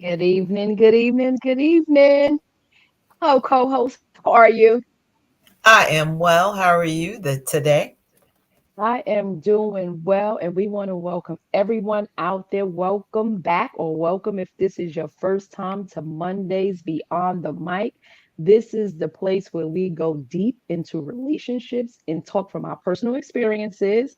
Good evening, good evening, good evening. Hello, co-host. How are you? I am well. How are you today? I am doing well, and we want to welcome everyone out there. Welcome back, or welcome if this is your first time to Mondays Beyond the Mic. This is the place where we go deep into relationships and talk from our personal experiences.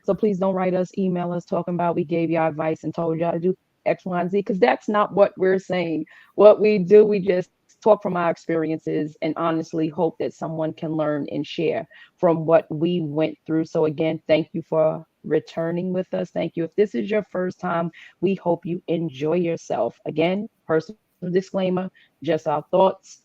So please don't write us, email us talking about we gave y'all advice and told y'all to do X, Y, and Z, because that's not what we're saying. What we do, we just talk from our experiences and honestly hope that someone can learn and share from what we went through. So, again, thank you for returning with us. Thank you. If this is your first time, we hope you enjoy yourself. Again, personal disclaimer, just our thoughts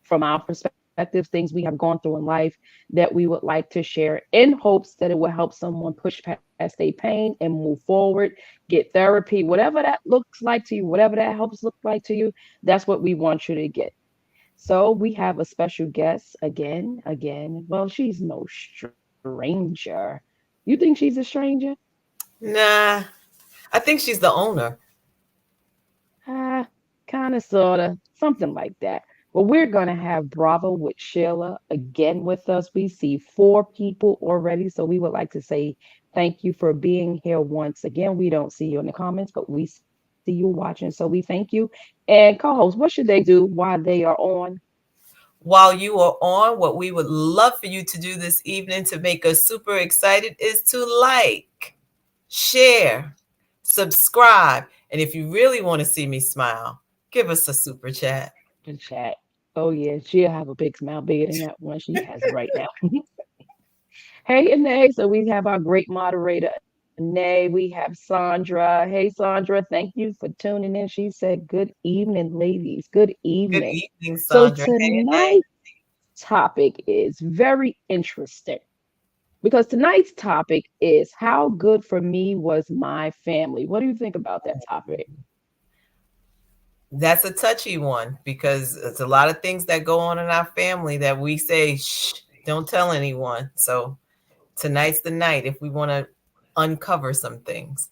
from our perspectives, things we have gone through in life that we would like to share in hopes that it will help someone push past their pain and move forward, get therapy, whatever that looks like to you, whatever that helps look like to you, that's what we want you to get. So we have a special guest again. Well, she's no stranger. You think she's a stranger? Nah, I think she's the owner. Ah, kind of, sort of, something like that. Well, we're going to have Bravo with Sheila again with us. We see four people already. So we would like to say thank you for being here once again. We don't see you in the comments, but we see you watching. So we thank you. And co host, what should they do while they are on? While you are on, what we would love for you to do this evening to make us super excited is to like, share, subscribe, and if you really want to see me smile, give us a super chat. The chat. Oh, yeah, she'll have a big smile bigger than that one she has right now. Hey, Anae. So we have our great moderator, Anae. We have Sandra. Hey, Sandra. Thank you for tuning in. She said, "Good evening, ladies. Good Good evening." evening, So Sandra. Hey, hey. tonight's topic is very interesting because tonight's topic is how good for me was my family. What do you think about that topic? That's a touchy one because it's a lot of things that go on in our family that we say, shh, don't tell anyone. So tonight's the night if we want to uncover some things.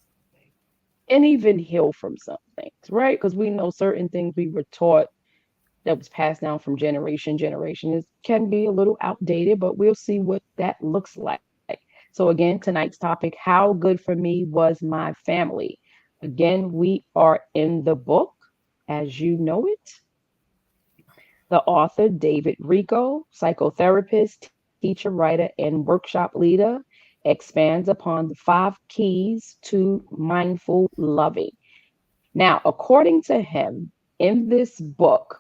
And even heal from some things, right? Because we know certain things we were taught that was passed down from generation. It can be a little outdated, but we'll see what that looks like. So again, tonight's topic, how good for me was my family. Again, we are in the book, as you know it. The author, David Rico, psychotherapist, teacher, writer, and workshop leader, expands upon the 5 keys to mindful loving. Now, according to him, in this book,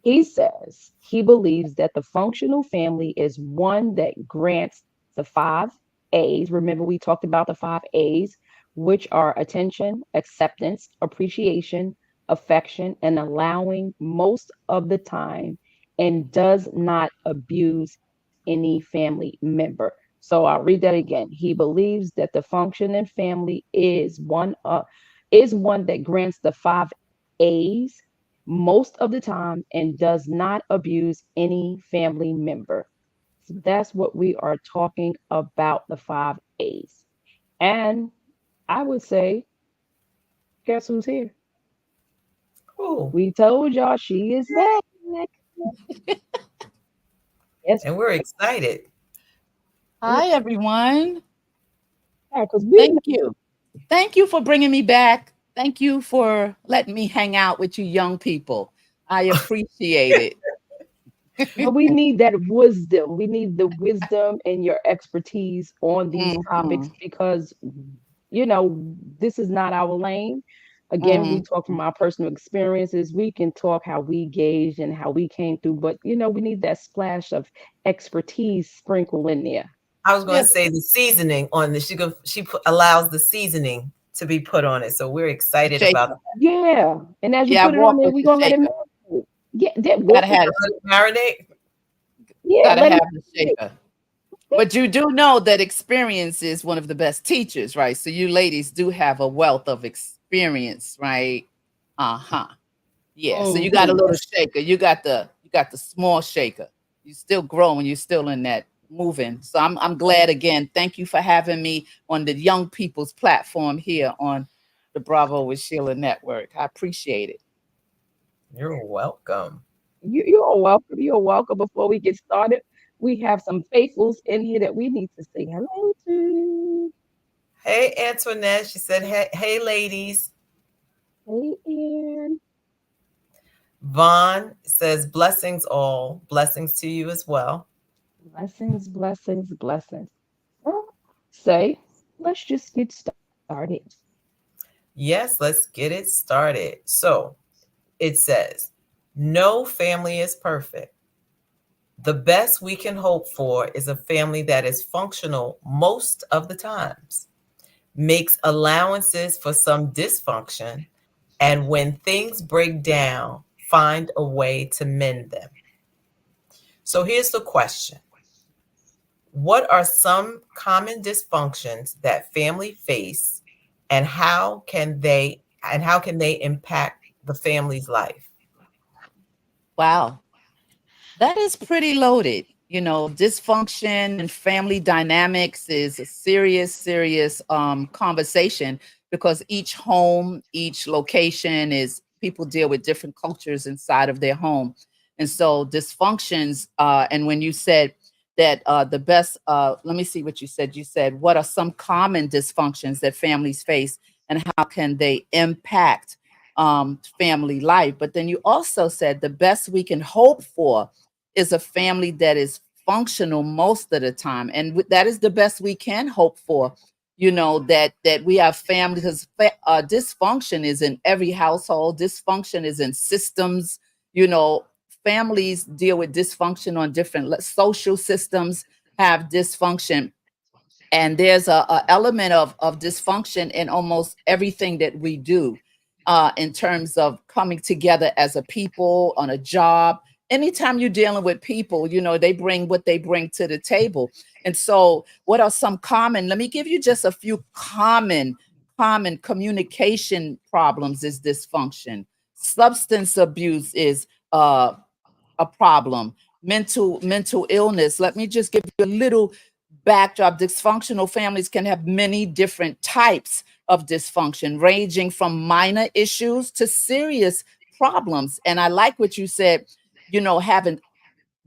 he says he believes that the functional family is one that grants the 5 A's. Remember, we talked about the 5 A's, which are attention, acceptance, appreciation, affection, and allowing most of the time, and does not abuse any family member. So I'll read that again. He believes that the functioning family is one that grants the 5 A's most of the time and does not abuse any family member. So that's what we are talking about, the 5 A's. And I would say, guess who's here? Cool. We told y'all she is back. Yes, And we're excited. we're Hi, everyone. back because we Thank you. Thank you for bringing me back. Thank you for letting me hang out with you young people. I appreciate but it. we need that wisdom. We need the wisdom and your expertise on these topics Mhm, because this is not our lane. Again, we mhm. talk from our personal experiences. We can talk how we gauged and how we came through, but we need that splash of expertise sprinkle in there. I was going Yeah, to say the seasoning on this. Allows the seasoning to be put on it. So we're The excited about shaker. that. yeah. And as you Yeah, I put it on walk there, with we're the gonna let it shaker. marinate. Yeah, that Gotta walk with have the it. Marinate. yeah, Gotta let it have the marinate. shaker. But you do know that experience is one of the best teachers, right? So you ladies do have a wealth of experience, right? Uh-huh. Yeah. So you got a Hmm. little shaker. You got the small shaker. You still growing. You're still in that moving. So I'm glad again. Thank you for having me on the young people's platform here on the Bravo with Sheila Network. I appreciate it. You're welcome. You're welcome. You're welcome. Before we get started, we have some faithfuls in here that we need to say hello to. Hey, Antoinette. She said, hey, ladies. Hey, Ann. Vaughn says, blessings all. Blessings to you as well. Blessings, blessings, blessings. Well, say, let's just get started. Yes, let's get it started. So it says, no family is perfect. The best we can hope for is a family that is functional most of the times, makes allowances for some dysfunction, and when things break down, find a way to mend them. So here's the question. What are some common dysfunctions that family face and how can they impact the family's life? Wow. That is pretty loaded. You know, dysfunction and family dynamics is a serious, serious conversation because each home, each location is people deal with different cultures inside of their home. And so dysfunctions, and when you said that the best, let me see what you said. You said, what are some common dysfunctions that families face and how can they impact family life? But then you also said the best we can hope for is a family that is functional most of the time, and that is the best we can hope for. You know that we have family because dysfunction is in every household. Dysfunction is in systems. You know, families deal with dysfunction on different social systems have dysfunction, and there's a element of dysfunction in almost everything that we do, in terms of coming together as a people on a job. Anytime you're dealing with people, you know, they bring what they bring to the table. And so what are some common, let me give you just a few common communication problems is dysfunction. Substance abuse is a problem. Mental illness. Let me just give you a little backdrop. Dysfunctional families can have many different types of dysfunction, ranging from minor issues to serious problems. And I like what you said, you know, having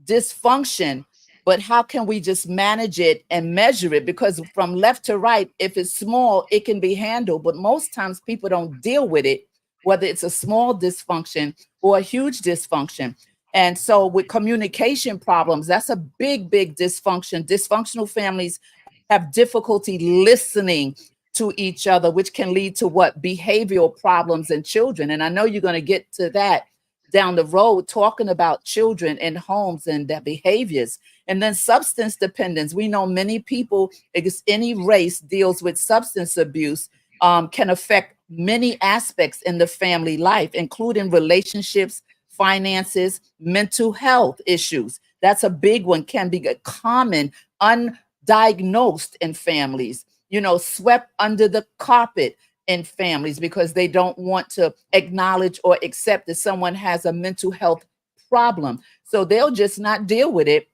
dysfunction, but how can we just manage it and measure it? Because from left to right, if it's small, it can be handled. But most times people don't deal with it, whether it's a small dysfunction or a huge dysfunction. And so with communication problems, that's a big dysfunction. Dysfunctional families have difficulty listening to each other, which can lead to what? Behavioral problems in children. And I know you're going to get to that down the road, talking about children and homes and their behaviors. And then substance dependence. We know many people, because any race deals with substance abuse, can affect many aspects in the family life, including relationships, finances, mental health issues. That's a big one, can be a common, undiagnosed in families, you know, swept under the carpet in families because they don't want to acknowledge or accept that someone has a mental health problem. So they'll just not deal with it.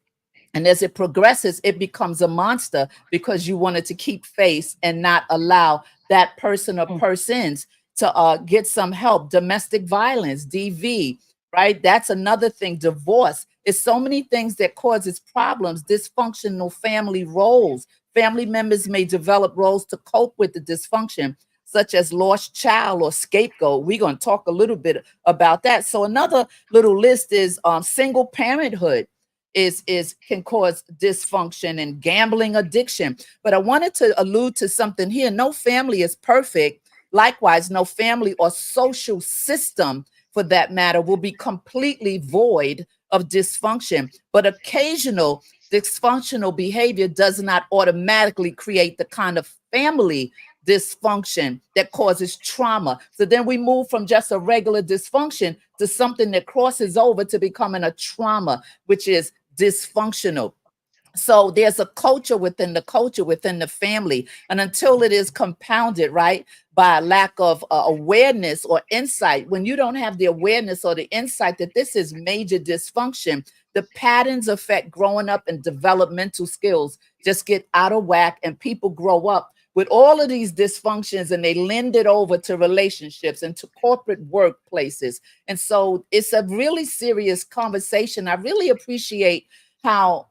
And as it progresses, it becomes a monster because you wanted to keep face and not allow that person or Mm. persons to get some help. Domestic violence, DV, right? That's another thing. Divorce. It's so many things that causes problems. Dysfunctional family roles. Family members may develop roles to cope with the dysfunction, such as lost child or scapegoat. We're going to talk a little bit about that. So another little list is single parenthood is can cause dysfunction and gambling addiction. But I wanted to allude to something here. No family is perfect. Likewise, no family or social system, for that matter, will be completely void of dysfunction. But occasional dysfunctional behavior does not automatically create the kind of family dysfunction that causes trauma. So then we move from just a regular dysfunction to something that crosses over to becoming a trauma, which is dysfunctional. So there's a culture within the culture within the family, and until it is compounded, right, by a lack of awareness or insight, when you don't have the awareness or the insight that this is major dysfunction, the patterns affect growing up, and developmental skills just get out of whack, and people grow up with all of these dysfunctions, and they lend it over to relationships and to corporate workplaces. And so it's a really serious conversation. I really appreciate how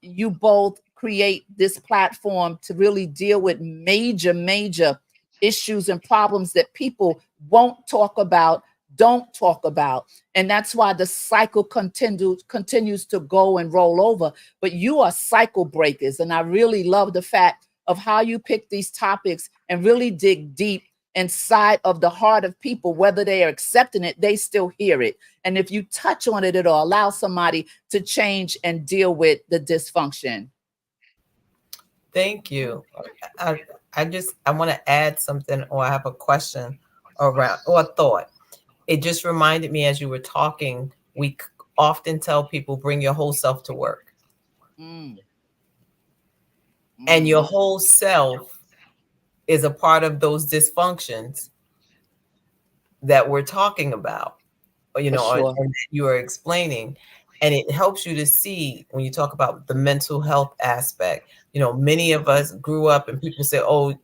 you both create this platform to really deal with major issues and problems that people won't talk about, don't talk about. And that's why the cycle continues to go and roll over. But you are cycle breakers. And I really love the fact of how you pick these topics and really dig deep inside of the heart of people. Whether they are accepting it, they still hear it. And if you touch on it, it'll allow somebody to change and deal with the dysfunction. Thank you. I, I want to add something, or I have a question around, or a thought. It just reminded me as you were talking, often tell people bring your whole self to work. Mm, And your mhm. whole self is a part of those dysfunctions that we're talking about, For sure. and you are explaining. And it helps you to see when you talk about the mental health aspect. Many of us grew up and people say, oh,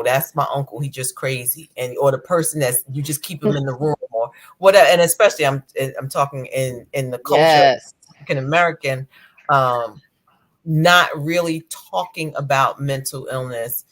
that's my uncle, he just crazy. Or the person that's, you just keep him in the room or whatever. And especially I'm talking in the culture of Yes. African American, um, not really talking about mental illness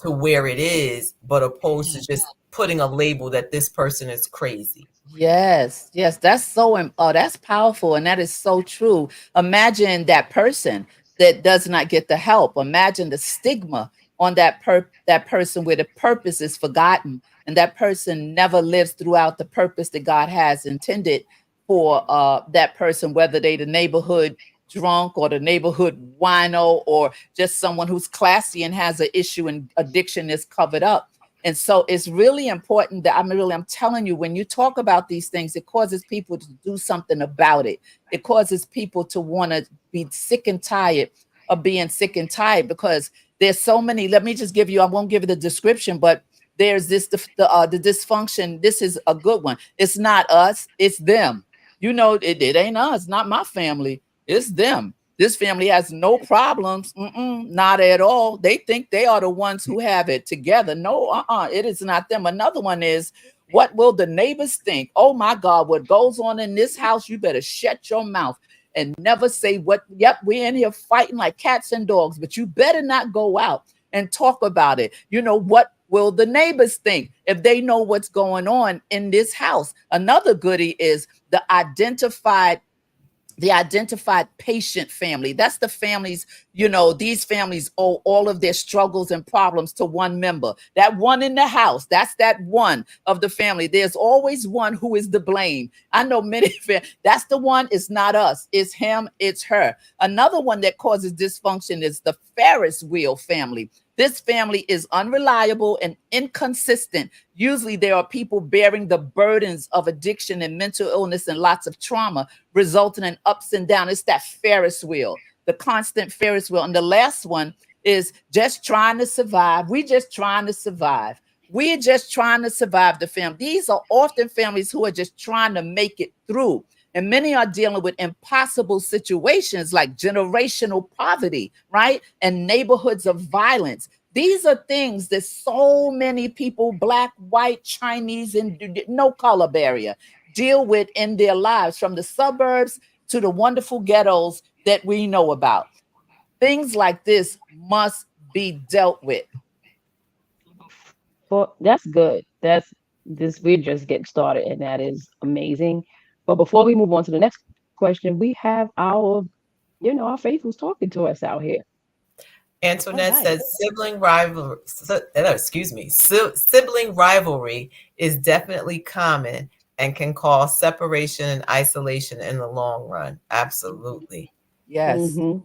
to where it is, but opposed to Mm. just putting a label that this person is crazy. Yes, yes, that's so oh, that's powerful, and that is so true. Imagine that person that does not get the help. Imagine the stigma on that person where the purpose is forgotten, and that person never lives throughout the purpose that God has intended for that person, whether they the neighborhood drunk or the neighborhood wino or just someone who's classy and has an issue and addiction is covered up. And so it's really important that I'm telling you, when you talk about these things, it causes people to do something about it. It causes people to want to be sick and tired of being sick and tired, because there's so many. Let me just give you, I won't give you the description, but there's this, the dysfunction. This is a good one. It's not us, it's them. It ain't us, not my family. It's them. This family has no problems. Not at all. They think they are the ones who have it together. No, it is not them. Another one is, what will the neighbors think? Oh my God, what goes on in this house? You better shut your mouth and never say what. Yep, we're in here fighting like cats and dogs, but you better not go out and talk about it. What will the neighbors think if they know what's going on in this house? Another goodie is the identified patient family. That's the families, these families owe all of their struggles and problems to one member. That one in the house, that's that one of the family. There's always one who is to blame. I know many, that's the one, it's not us, it's him, it's her. Another one that causes dysfunction is the Ferris wheel family. This family is unreliable and inconsistent. Usually, there are people bearing the burdens of addiction and mental illness and lots of trauma, resulting in ups and downs. It's that Ferris wheel, the constant Ferris wheel. And the last one is just trying to survive. We just trying to survive. We're just trying to survive the family. These are often families who are just trying to make it through. And many are dealing with impossible situations like generational poverty, right? And neighborhoods of violence. These are things that so many people, Black, white, Chinese, and no color barrier, deal with in their lives, from the suburbs to the wonderful ghettos that we know about. Things like this must be dealt with. Well, that's good. That's this. We're just getting started, and that is amazing. But before we move on to the next question, we have our faithfuls talking to us out here. All Antoinette right. says sibling rivalry is definitely common and can cause separation and isolation in the long run. Absolutely. Yes. Mm-hmm.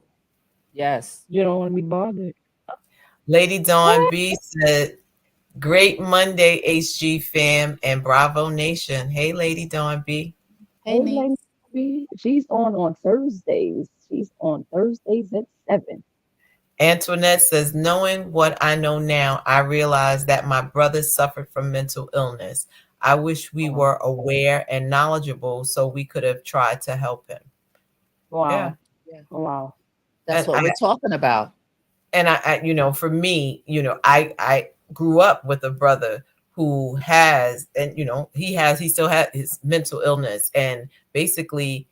Yes. You don't want to be bothered. Lady Dawn B said, great Monday, HG fam and Bravo Nation. Hey, Lady Dawn B. Hey, Hey, Lady niece. B, she's on Thursdays. She's on Thursdays at 7. Antoinette says, knowing what I know now, I realized that my brother suffered from mental illness. I wish we Wow. were aware and knowledgeable so we could have tried to help him. Yeah. Wow. Yeah. Wow. That's And what I we're talking about. and for me, I grew up with a brother who has, and he still has his mental illness, and basically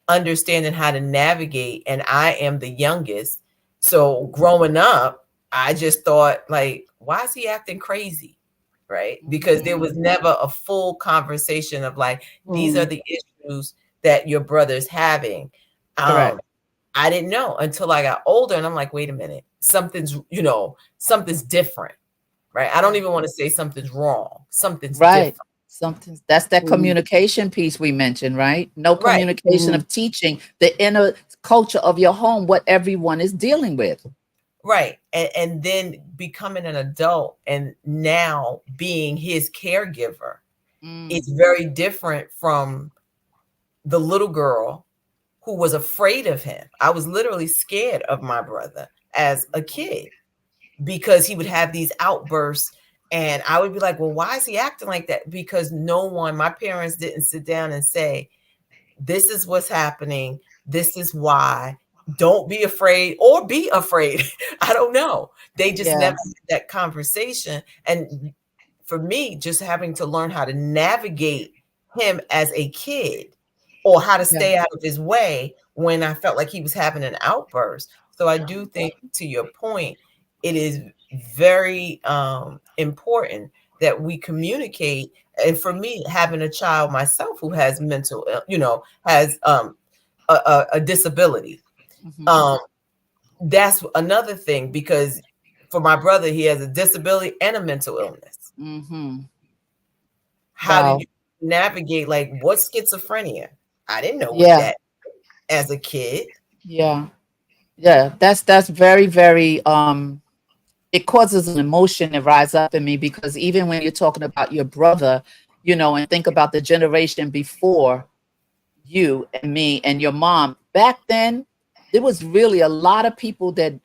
understanding how to navigate. And I am the youngest, so growing up, I just thought, like, why is he acting crazy, right? Because there was Mhm. never a full conversation of, like, these are Mm, the issues that your brother's having. um Correct. I didn't know until I got older, and I'm like, wait a minute, something's different, right? I don't Yeah. even want to say something's wrong, something's Right. different. Something that's that mm, communication piece we mentioned, right? No Right. communication mm, of teaching the inner culture of your home, what everyone is dealing with. Right. And then becoming an adult and now being his caregiver is Mm, very different from the little girl who was afraid of him. I was literally scared of my brother as a kid because he would have these outbursts, and I would be like, well, why is he acting like that? Because my parents didn't sit down and say, this is what's happening. This is why. Don't be afraid, or be afraid. I don't know. They just yeah. never had that conversation. And for me, just having to learn how to navigate him as a kid, or how to Yeah. stay out of his way when I felt like he was having an outburst. So I do think, to your point, it is very important that we communicate. And for me, having a child myself who has has a disability, Hmm. um, that's another thing, because for my brother, he has a disability and a mental illness. Hmm. How did Wow. you navigate, like, what's schizophrenia? I didn't know what Yeah. that as a kid. Yeah. Yeah. That's very, very it causes an emotion to rise up in me because even when you're talking about your brother, and think about the generation before you and me and your mom back then, there was really a lot of people that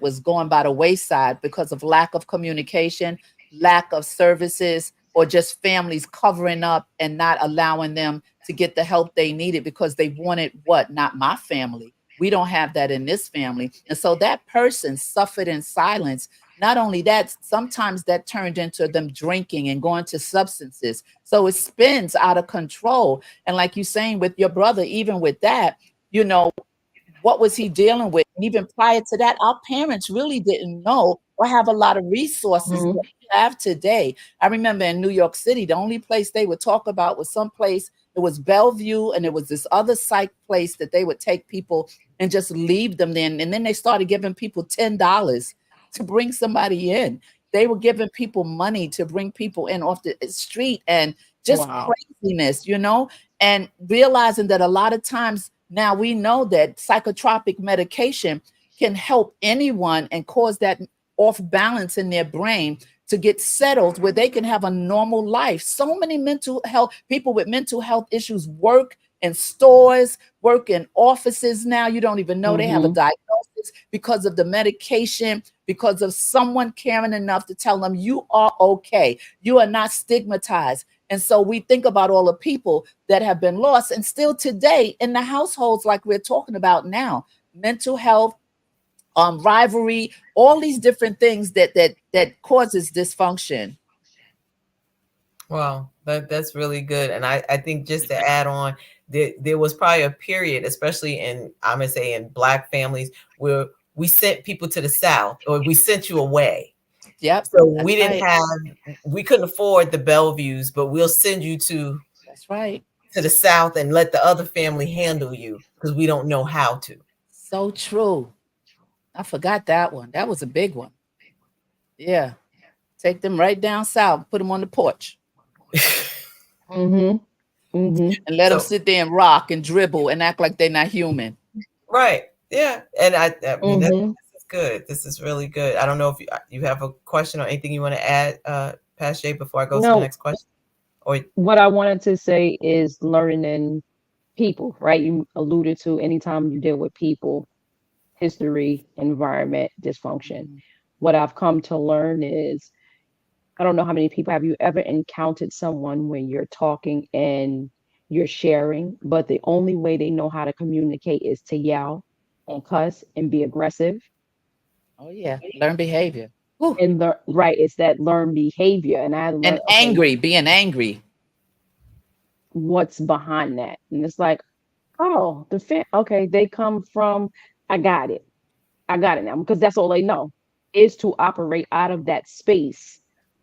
was going by the wayside because of lack of communication, lack of services, or just families covering up and not allowing them to get the help they needed because they wanted what? Not my family. We don't have that in this family. And so that person suffered in silence. Not only that, sometimes that turned into them drinking and going to substances. So it spins out of control. And like you saying with your brother, even with that, you know, what was he dealing with? And even prior to that, our parents really didn't know or have a lot of resources that mm, we have today. I remember in New York City, the only place they would talk about was some place, it was Bellevue, and it was this other psych place that they would take people and just leave them there. And then they started giving people $10 to bring somebody in. They were giving people money to bring people in off the street and just wow. craziness, and realizing that a lot of times now we know that psychotropic medication can help anyone and cause that off balance in their brain to get settled where they can have a normal life. So many mental health people with mental health issues work in stores, work in offices now. You don't even know they have a Mm-hmm. diagnosis because of the medication, because of someone caring enough to tell them you are okay. You are not stigmatized. And so we think about all the people that have been lost and still today in the households like we're talking about now, mental health, rivalry, all these different things that causes dysfunction. Wow, that's really good. And I think, just to add on, there was probably a period, especially in, I'm gonna say, in Black families, where we sent people to the South, or we sent you away. Yep, So that's right. we couldn't afford the Bellevues, but we'll send you That's right. to the South and let the other family handle you because we don't know how to. So true. I forgot that one. That was a big one. Yeah. Take them right down south, put them on the porch, Mm-hmm. Mm-hmm. and let them So, sit there and rock and dribble and act like they're not human. right, yeah, and I mean, Mm-hmm. this is good. This is really good. I don't know if you have a question or anything you want to add, Pache, before I go to the No, next question, or what I wanted to say is learning people, right? You alluded to anytime you deal with people, history, environment, dysfunction. Mhm. What I've come to learn is I don't know how many people have you ever encountered someone when you're talking and you're sharing, but the only way they know how to communicate is to yell and cuss and be aggressive. Oh yeah, learn behavior. Whew. And the right, it's that learned behavior. And I And learned, okay, angry, being angry. what's behind that? And it's like, oh, okay, they come from, I got it. I got it now because that's all they know is to operate out of that space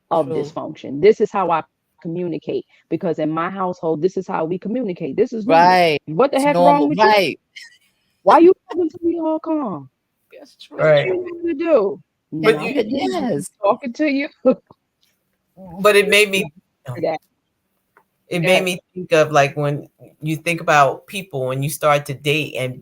of True. dysfunction. This is how I communicate because in my household, this is how we communicate. This is normal. Right. What the It's heck wrong normal. with you? Right. Why you talking to me all calm? That's What true. Right. you want to do? But No, Yes. talking to you. but it made me That. it made Yes. me think of like when you think about people when you start to date, and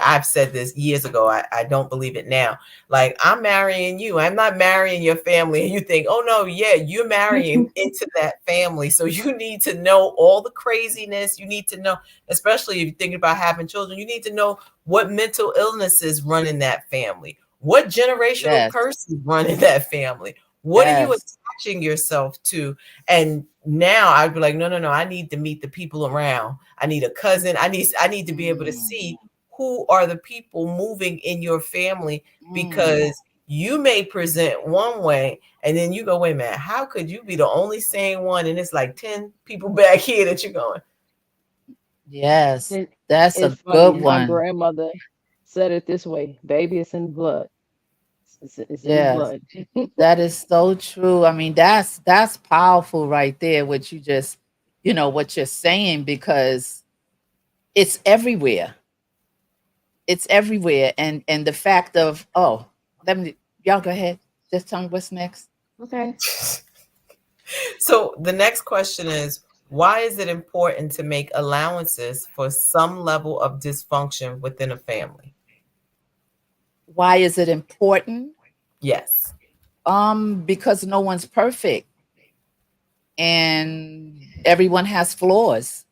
I've said this years ago, I don't believe it now. Like, I'm marrying you, I'm not marrying your family, and you think, oh no, yeah, you're marrying into that family, so you need to know all the craziness. You need to know, especially if you're thinking about having children, you need to know what mental illnesses run in that family, what generational Yes. curses run in that family, what are you Yes. attaching yourself to. And now I'd be like, no, no, no, I need to meet the people around. I need a cousin. I need to be able to Mm, see who are the people moving in your family, mm. because you may present one way and then you go, wait a minute, how could you be the only sane one? And it's like 10 people back here that you're going. Yes. And That's it's a funny. good My one. grandmother said it this way: "Baby, it's in the blood. It's in the Yes. blood." That is so true. I mean, that's powerful right there, what you just, what you're saying, because it's everywhere. It's everywhere. And the fact of, oh, let me y'all go ahead. Just tell me what's next. Okay. So the next question is, why is it important to make allowances for some level of dysfunction within a family? Why is it important? Yes. Because no one's perfect and everyone has flaws.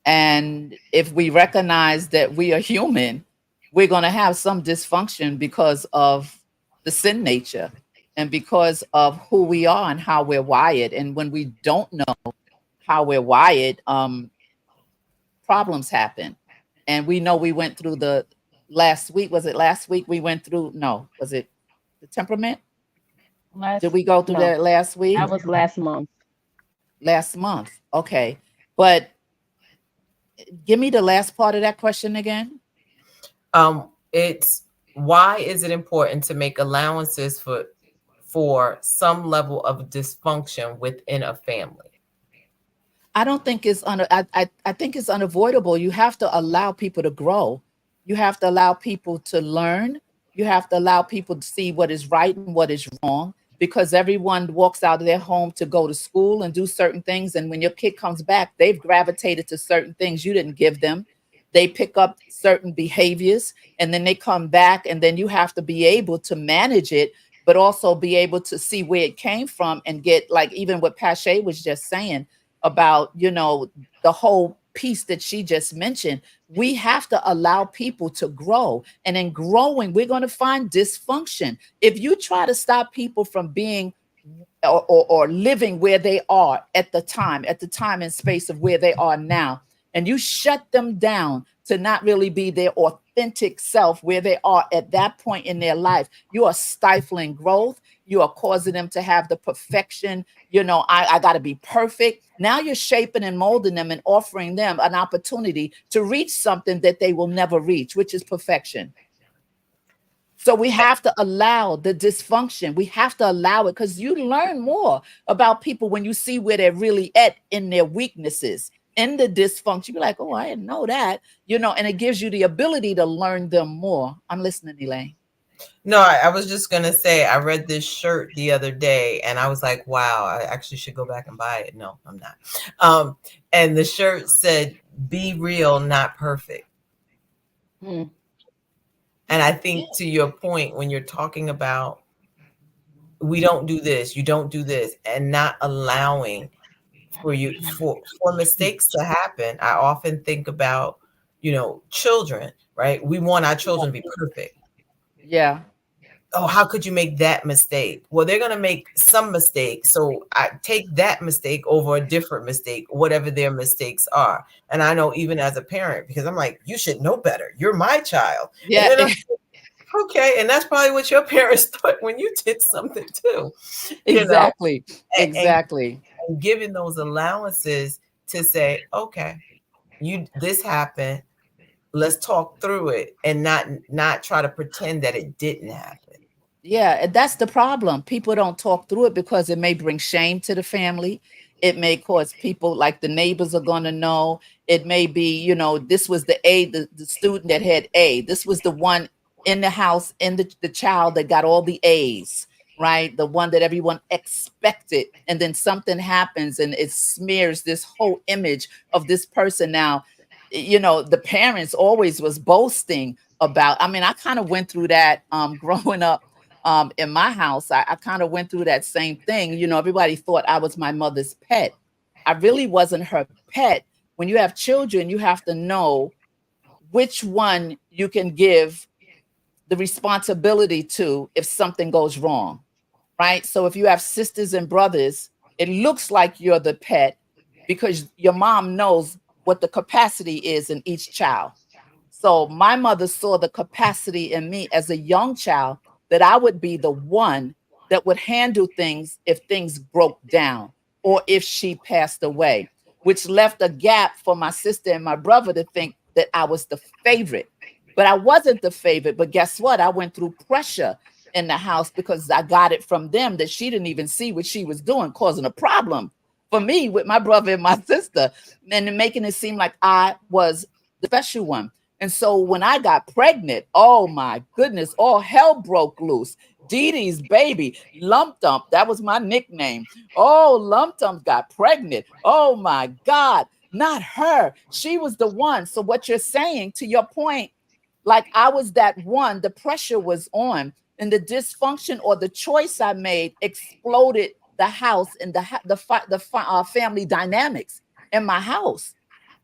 And if we recognize that we are human, we're going to have some dysfunction because of the sin nature and because of who we are and how we're wired. And when we don't know how we're wired, problems happen. And we know we went through the last week. Was it last week we went through? No, was it the temperament? Did Last we go through no, that last that week? was last month. Last month. Okay. But give me the last part of that question again. It's, why is it important to make allowances for some level of dysfunction within a family? I don't think I think it's unavoidable. You have to allow people to grow. You have to allow people to learn. You have to allow people to see what is right and what is wrong, because everyone walks out of their home to go to school and do certain things. And when your kid comes back, they've gravitated to certain things you didn't give them. They pick up certain behaviors and then they come back, and then you have to be able to manage it, but also be able to see where it came from and get, like, even what Pache was just saying about, the whole piece that she just mentioned. We have to allow people to grow. And in growing, we're going to find dysfunction. If you try to stop people from being or living where they are at the time and space of where they are now, and you shut them down to not really be their authentic self where they are at that point in their life, you are stifling growth. You are causing them to have the perfection. I got to be perfect. Now you're shaping and molding them and offering them an opportunity to reach something that they will never reach, which is perfection. So we have to allow the dysfunction. We have to allow it, because you learn more about people when you see where they're really at in their weaknesses, in the dysfunction. You're like, oh, I didn't know that, and it gives you the ability to learn them more. I'm listening, Elaine. No, I was just gonna say, I read this shirt the other day and I was like, wow, I actually should go back and buy it. No, I'm not. And the shirt said, be real, not perfect. Hmm. And I Yeah. think, to your point, when you're talking about, we don't do this, you don't do this, and not allowing for mistakes to happen. I often think about, children, right? We want our children to be perfect. Yeah. Oh, how could you make that mistake? Well, they're going to make some mistake. So I take that mistake over a different mistake, whatever their mistakes are. And I know, even as a parent, because I'm like, you should know better. You're my child. And Yeah. then Okay, and that's probably what your parents thought when you did something too, you know, Exactly. and, Exactly. and giving those allowances to say, okay, this happened. Let's talk through it and not try to pretend that it didn't happen. Yeah, and that's the problem. People don't talk through it because it may bring shame to the family. It may cause people like the neighbors are going to know. It may be, this was the student that had A. This was the one in the house, in the child that got all the A's, right? The one that everyone expected. And then something happens and it smears this whole image of this person. Now, the parents always was boasting about, I mean, I kind of went through that growing up in my house. I kind of went through that same thing. Everybody thought I was my mother's pet. I really wasn't her pet. When you have children, you have to know which one you can give the responsibility to if something goes wrong, right? So if you have sisters and brothers, it looks like you're the pet because your mom knows what the capacity is in each child. So my mother saw the capacity in me as a young child that I would be the one that would handle things if things broke down or if she passed away, which left a gap for my sister and my brother to think that I was the favorite. But I wasn't the favorite. But guess what? I went through pressure in the house because I got it from them that she didn't even see what she was doing, causing a problem for me with my brother and my sister, and making it seem like I was the special one. And so when I got pregnant, oh my goodness, all hell broke loose. Dee Dee's baby, Lump Dump, that was my nickname. Oh, Lump Dump got pregnant. Oh my God, not her. She was the one. So what you're saying, to your point, like I was that one, the pressure was on, and the dysfunction or the choice I made exploded the house and the family dynamics in my house,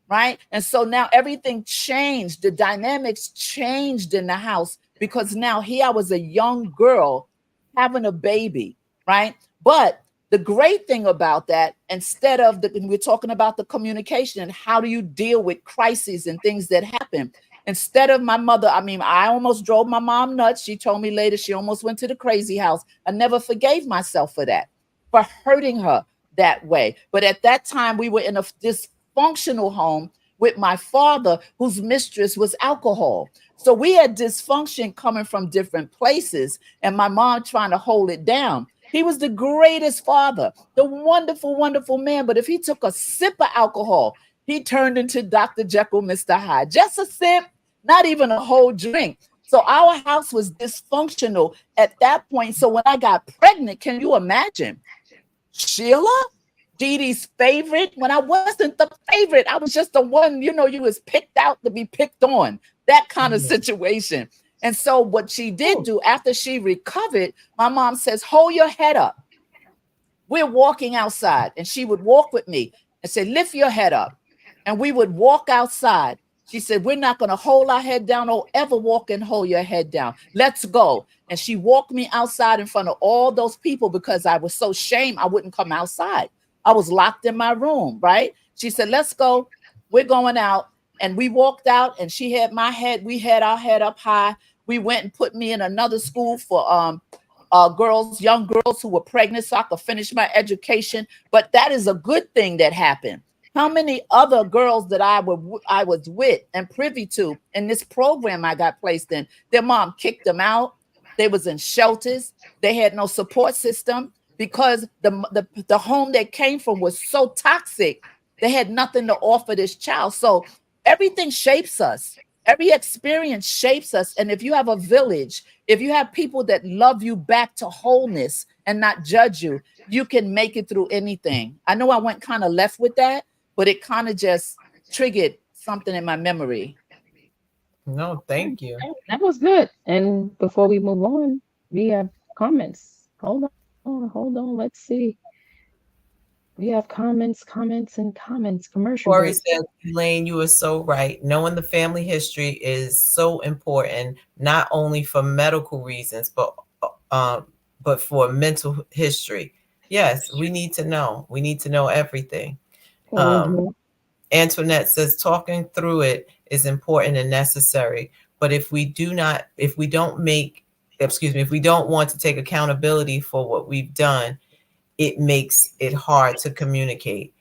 right? And so now everything changed. The dynamics changed in the house because now here I was a young girl having a baby, right? But the great thing about that, instead of we're talking about the communication and how do you deal with crises and things that happen. Instead of my mother, I mean, I almost drove my mom nuts. She told me later she almost went to the crazy house. I never forgave myself for that, for hurting her that way. But at that time, we were in a dysfunctional home with my father, whose mistress was alcohol. So we had dysfunction coming from different places, and my mom trying to hold it down. He was the greatest father, the wonderful, wonderful man. But if he took a sip of alcohol, he turned into Dr. Jekyll, Mr. Hyde. Just a sip, not even a whole drink. So our house was dysfunctional at that point. So when I got pregnant, can you imagine? Sheila, Dee Dee's favorite, when I wasn't the favorite. I was just the one, you was picked out to be picked on, that kind of Mhm. situation. And so what she did Ooh. do after she recovered, my mom says, hold your head up. We're walking outside, and she would walk with me and say, lift your head up. And we would walk outside. She said, we're not going to hold our head down or ever walk and hold your head down. Let's go. And she walked me outside in front of all those people because I was so ashamed I wouldn't come outside. I was locked in my room, right? She said, let's go. We're going out. And we walked out, and she had my head. We had our head up high. We went and put me in another school for girls, young girls who were pregnant, so I could finish my education. But that is a good thing that happened. How many other girls that I was with and privy to in this program I got placed in? Their mom kicked them out. They was in shelters. They had no support system because the home they came from was so toxic. They had nothing to offer this child. So everything shapes us. Every experience shapes us. And if you have a village, if you have people that love you back to wholeness and not judge you, you can make it through anything. I know I went kind of left with that, but it kind of just triggered something in my memory. No, thank you. That was good. And before we move on, we have comments. Hold on. Let's see. We have comments, commercial Corey break. says, Elaine, you are so right. Knowing the family history is so important, not only for medical reasons, um, but for mental history. Yes, we need to know. We need to know everything. Um, Mhm. Antoinette says talking through it is important and necessary, But if we don't make, excuse me, if we don't want to take accountability for what we've done, it makes it hard to communicate.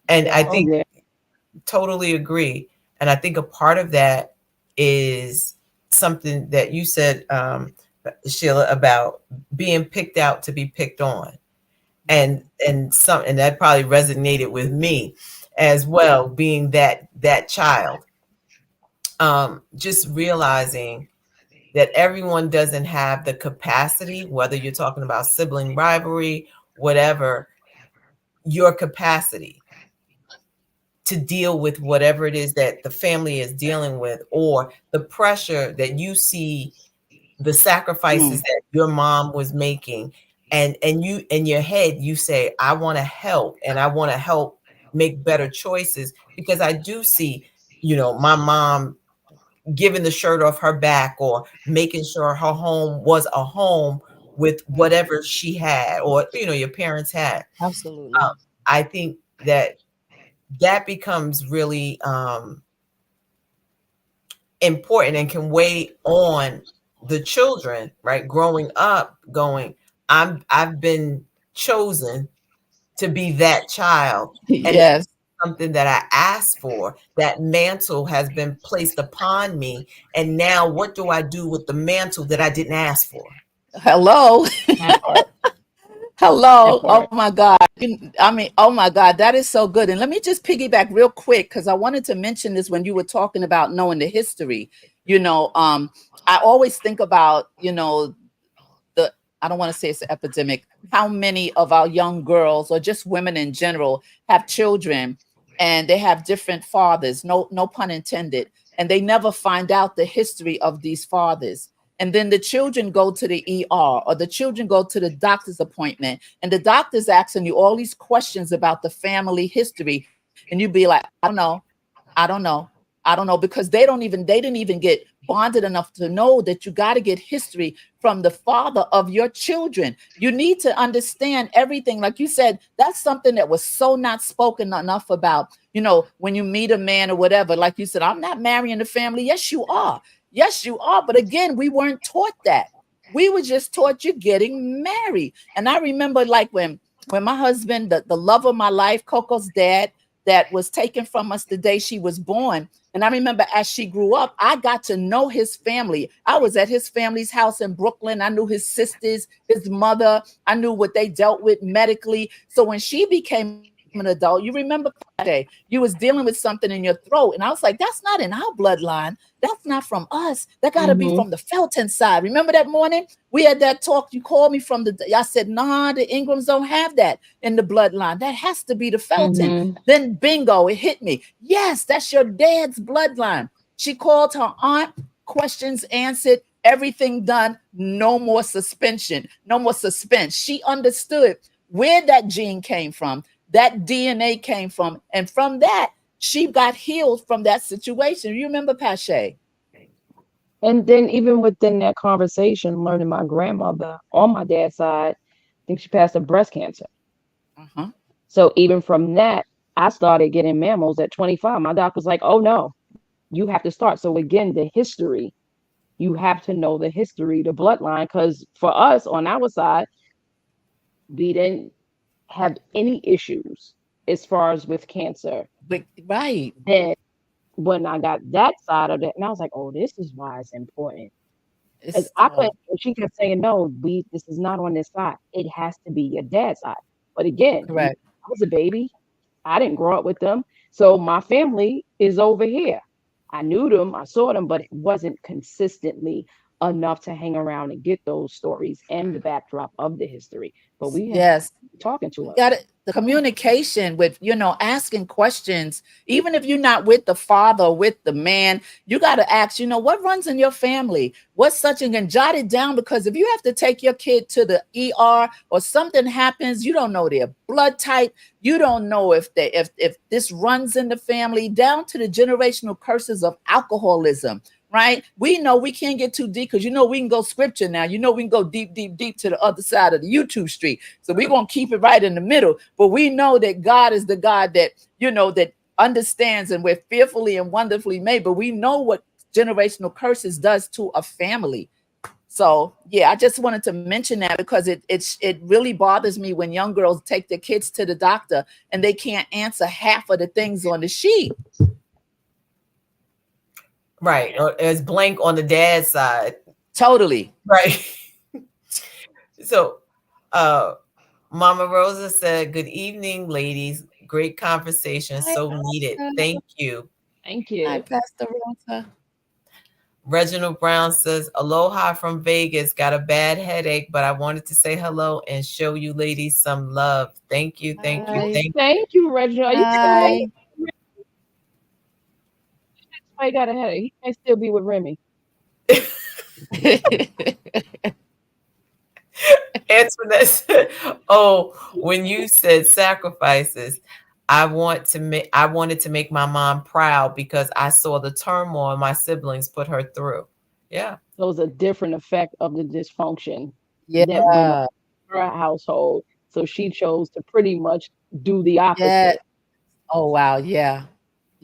And I Yeah. Oh think, yeah. totally agree. And I think a part of that is something that you said, Sheila, about being picked out to be picked on. And that probably resonated with me as well, being that child. Just realizing that everyone doesn't have the capacity, whether you're talking about sibling rivalry, whatever, your capacity to deal with whatever it is that the family is dealing with, or the pressure that you see, the sacrifices Mm. that your mom was making, and you, in your head, you say, I want to help, and I want to help make better choices, because I do see, my mom giving the shirt off her back, or making sure her home was a home with whatever she had, or your parents had. Absolutely. I think that becomes really important, and can weigh on the children, right? Growing up, going, I've been chosen to be that child, and it's Yes. something that I asked for. That mantle has been placed upon me, and now what do I do with the mantle that I didn't ask for? Hello. That part. That Hello. Oh part. my God. I mean, oh my God, that is so good. And let me just piggyback real quick because I wanted to mention this when you were talking about knowing the history. You know, I always think about, the I don't want to say it's an epidemic, how many of our young girls or just women in general have children and they have different fathers, no pun intended, and they never find out the history of these fathers. And then the children go to the ER or the children go to the doctor's appointment, and the doctor's asking you all these questions about the family history. And you'd be like, I don't know, I don't know. I don't know, because they didn't even get bonded enough to know that you got to get history from the father of your children. You need to understand everything. Like you said, that's something that was so not spoken enough about. When you meet a man or whatever, like you said, I'm not marrying the family. Yes, you are. Yes, you are. But again, we weren't taught that. We were just taught you're getting married. And I remember like when my husband, the love of my life, Coco's dad, that was taken from us the day she was born. And I remember as she grew up, I got to know his family. I was at his family's house in Brooklyn. I knew his sisters, his mother. I knew what they dealt with medically. So when she became an adult, you remember that day, you was dealing with something in your throat. And I was like, that's not in our bloodline. That's not from us. That got to be Mm-hmm. from the Felton side. Remember that morning? We had that talk. You called me I said, nah, the Ingrams don't have that in the bloodline. That has to be the Felton. Mm-hmm. Then bingo, it hit me. Yes, that's your dad's bloodline. She called her aunt, questions answered, everything done. No more suspension, no more suspense. She understood where that gene came from, that DNA came from. And from that, she got healed from that situation. You remember Pache? And then even within that conversation, learning my grandmother on my dad's side, I think she passed of breast cancer. Uh-huh. So even from that, I started getting mammals at 25. My doc was like, "Oh no, you have to start." So again, the history, you have to know the history, the bloodline, because for us on our side, we didn't have any issues as far as with cancer. But, right. Then when I got that side of it, and I was like, "Oh, this is why it's important." Because It's I couldn't, she kept saying, "No, this is not on this side. It has to be your dad's side." But again, correct. I was a baby. I didn't grow up with them. So my family is over here. I knew them, I saw them, but it wasn't consistently enough to hang around and get those stories and the backdrop of the history. But we have Yes. talking to You us. got it. The communication with, asking questions, even if you're not with the father or with the man, you got to ask, what runs in your family? What's such, and jot it down, because if you have to take your kid to the ER or something happens, you don't know their blood type. You don't know if this runs in the family, down to the generational curses of alcoholism. Right? We know we can't get too deep because we can go scripture now. We can go deep, deep, deep to the other side of the YouTube street. So we're gonna keep it right in the middle. But we know that God is the God that that understands, and we're fearfully and wonderfully made. But we know what generational curses does to a family. So yeah, I just wanted to mention that because it really bothers me when young girls take their kids to the doctor and they can't answer half of the things on the sheet. Right. Or it's blank on the dad's side. Totally. Right. So, uh, Mama Rosa said, "Good evening, ladies. Great conversation. Hi, So needed. Pastor. Thank you." Thank Hi, you. Pastor Rosa. Reginald Brown says, "Aloha from Vegas. Got a bad headache, but I wanted to say hello and show you ladies some love. Thank you. Thank you. Hi. Thank Thank you, Reginald. Are you still Hi. waiting? I got a headache. He might still be with Remy. you." Antoinette said, "Oh, when you said sacrifices, I wanted to make my mom proud because I saw the turmoil my siblings put her through." Yeah. So it's a different effect of the dysfunction that went on Yeah. in her household. So she chose to pretty much do the Yeah. opposite. Oh wow. Yeah.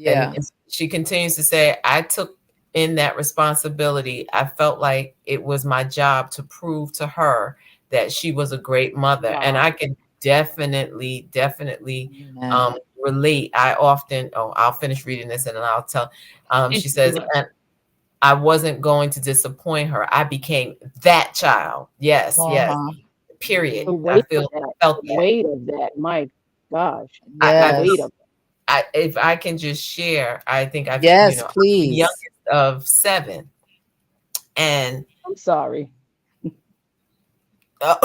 And Yeah. she continues to say, "I took in that responsibility. I felt like it was my job to prove to her that she was a great mother." And Wow. I can definitely Amen. relate. I often, oh, I'll finish reading this and then I'll tell. She Thank you, says, Reginald. "And I wasn't going to disappoint her. I became that child." Yes, yes. Uh-huh. Period. The I weight of that, felt the that. weight of that, my gosh, the I weight Yes. of if I can just share, I think Yes, I'm the please. youngest of seven. And I'm sorry. uh,